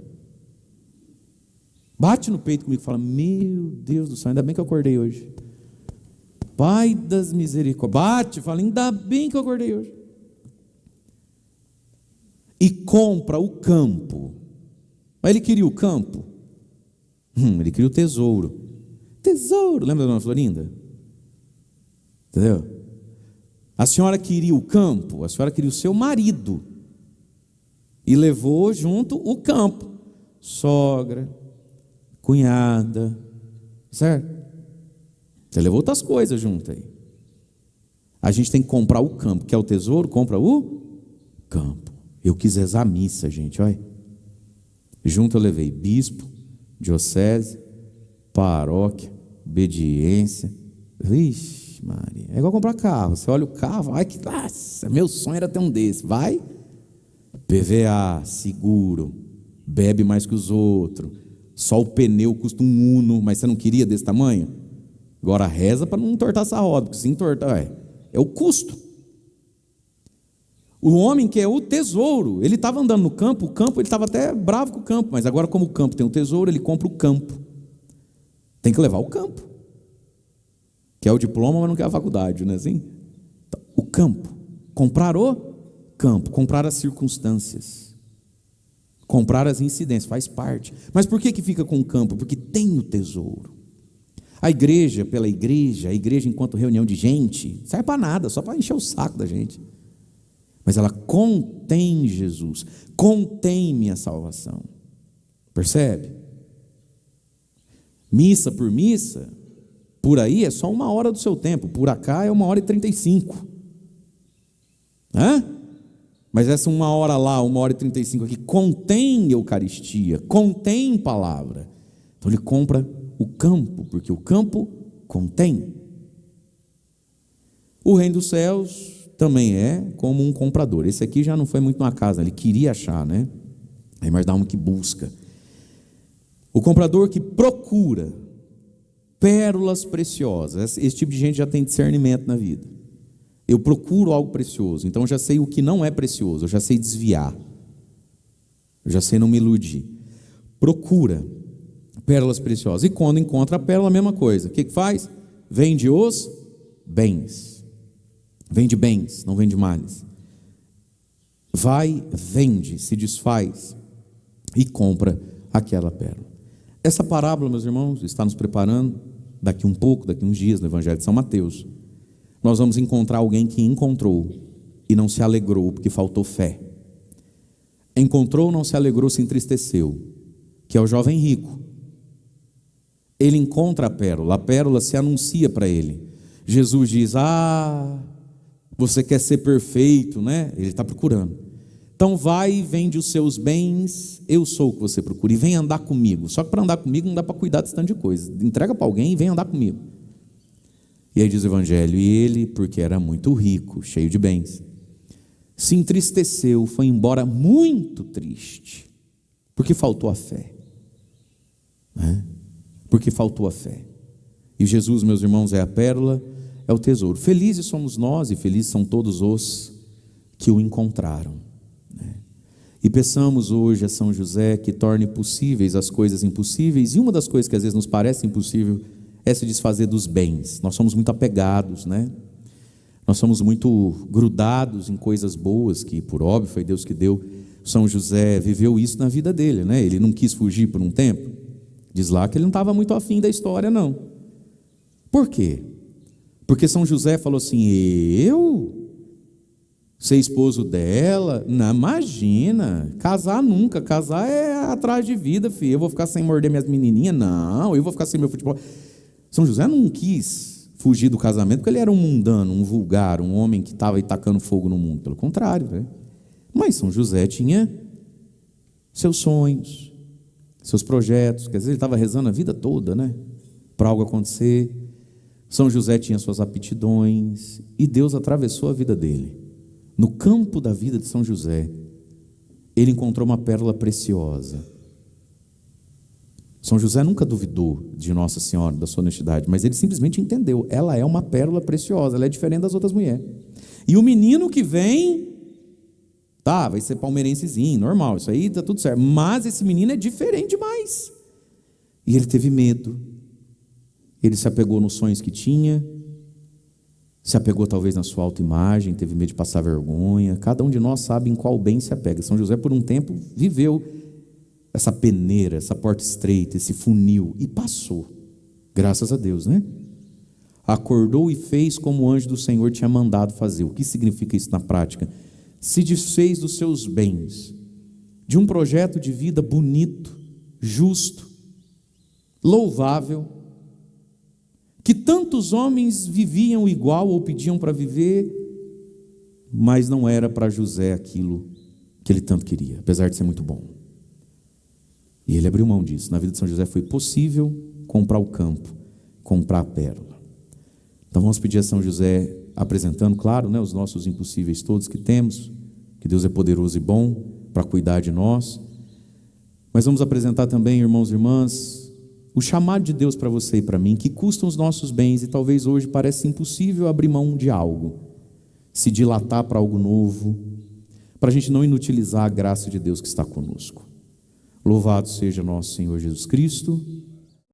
Bate no peito comigo e fala, meu Deus do céu, ainda bem que eu acordei hoje. Pai das misericórdias. Bate, fala, ainda bem que eu acordei hoje. E compra o campo. Mas ele queria o campo? Ele queria o tesouro. Tesouro, lembra da dona Florinda? Entendeu? A senhora queria o campo, a senhora queria o seu marido. E levou junto o campo. Sogra, cunhada, certo? Você levou outras coisas junto aí. A gente tem que comprar o campo. Quer o tesouro? Compra o campo. Eu quis rezar a missa, gente, olha. Junto eu levei bispo, diocese, paróquia, obediência. Vixe, Maria, é igual comprar carro. Você olha o carro, ai que nossa, meu sonho era ter um desse. Vai, PVA, seguro, bebe mais que os outros. Só o pneu custa um Uno, mas você não queria desse tamanho? Agora reza para não entortar essa roda, porque se entortar, é o custo. O homem que é o tesouro, ele estava andando no campo, o campo, ele estava até bravo com o campo, mas agora como o campo tem o tesouro, ele compra o campo. Tem que levar o campo. Quer o diploma, mas não quer a faculdade, não é assim? Então, o campo. Comprar o campo, comprar as circunstâncias. Comprar as incidências, faz parte. Mas por que fica com o campo? Porque tem o tesouro. A igreja, pela igreja, a igreja enquanto reunião de gente, serve para nada, só para encher o saco da gente. Mas ela contém Jesus, contém minha salvação. Percebe? Missa por missa, por aí é só 1 hora do seu tempo, por acá é 1h35. Mas essa 1 hora lá, 1h35 aqui, contém Eucaristia, contém palavra. Então ele compra o campo, porque o campo contém. O reino dos céus também é como um comprador. Esse aqui já não foi muito na casa, ele queria achar, né? Aí mais dá um que busca. O comprador que procura pérolas preciosas. Esse tipo de gente já tem discernimento na vida. Eu procuro algo precioso, então eu já sei o que não é precioso, eu já sei desviar, eu já sei não me iludir. procura pérolas preciosas. E quando encontra a pérola, a mesma coisa. O que faz? Vende os bens. Vende bens, não vende males. Vai, vende, se desfaz e compra aquela pérola. Essa parábola, meus irmãos, está nos preparando. Daqui um pouco, daqui uns dias, no Evangelho de São Mateus, nós vamos encontrar alguém que encontrou e não se alegrou porque faltou fé. Encontrou, não se alegrou, se entristeceu, que é o jovem rico. Ele encontra a pérola se anuncia para ele. Jesus diz: você quer ser perfeito, né? Ele está procurando. Então vai e vende os seus bens, eu sou o que você procura, e vem andar comigo. Só que para andar comigo não dá para cuidar desse tanto de coisa. Entrega para alguém e vem andar comigo. E aí diz o Evangelho: e ele, porque era muito rico, cheio de bens, se entristeceu, foi embora muito triste, porque faltou a fé. Porque faltou a fé. E Jesus, meus irmãos, é a pérola, é o tesouro. Felizes somos nós e felizes são todos os que o encontraram. E peçamos hoje a São José que torne possíveis as coisas impossíveis. E uma das coisas que às vezes nos parece impossível é se desfazer dos bens. Nós somos muito apegados, né? Nós somos muito grudados em coisas boas, que por óbvio foi Deus que deu. São José viveu isso na vida dele, né? Ele não quis fugir por um tempo. Diz lá que ele não estava muito afim da história, não. Por quê? Porque São José falou assim: eu ser esposo dela? Não, imagina, casar nunca. Casar é atrás de vida, filho. Eu vou ficar sem morder minhas menininhas? Não, eu vou ficar sem meu futebol. São José não quis fugir do casamento porque ele era um mundano, um vulgar, um homem que estava aí tacando fogo no mundo. Pelo contrário, né? Mas São José tinha seus sonhos, seus projetos. Quer dizer, ele estava rezando a vida toda, né? Para algo acontecer. São José tinha suas aptidões e Deus atravessou a vida dele. No campo da vida de São José, ele encontrou uma pérola preciosa. São José nunca duvidou de Nossa Senhora, da sua honestidade, mas ele simplesmente entendeu: ela é uma pérola preciosa, ela é diferente das outras mulheres. E o menino que vem, vai ser palmeirensezinho, normal, isso aí está tudo certo, mas esse menino é diferente demais. E ele teve medo, ele se apegou nos sonhos que tinha, se apegou talvez na sua autoimagem, teve medo de passar vergonha. Cada um de nós sabe em qual bem se apega. São José por um tempo viveu essa peneira, essa porta estreita, esse funil, e passou, graças a Deus, né? Acordou e fez como o anjo do Senhor tinha mandado fazer. O que significa isso na prática? Se desfez dos seus bens, de um projeto de vida bonito, justo, louvável, que tantos homens viviam igual ou pediam para viver, mas não era para José aquilo que ele tanto queria, apesar de ser muito bom. E ele abriu mão disso. Na vida de São José foi possível comprar o campo, comprar a pérola. Então vamos pedir a São José, apresentando, claro, né, os nossos impossíveis todos que temos, que Deus é poderoso e bom para cuidar de nós, mas vamos apresentar também, irmãos e irmãs, o chamado de Deus para você e para mim, que custam os nossos bens, e talvez hoje pareça impossível abrir mão de algo, se dilatar para algo novo, para a gente não inutilizar a graça de Deus que está conosco. Louvado seja nosso Senhor Jesus Cristo.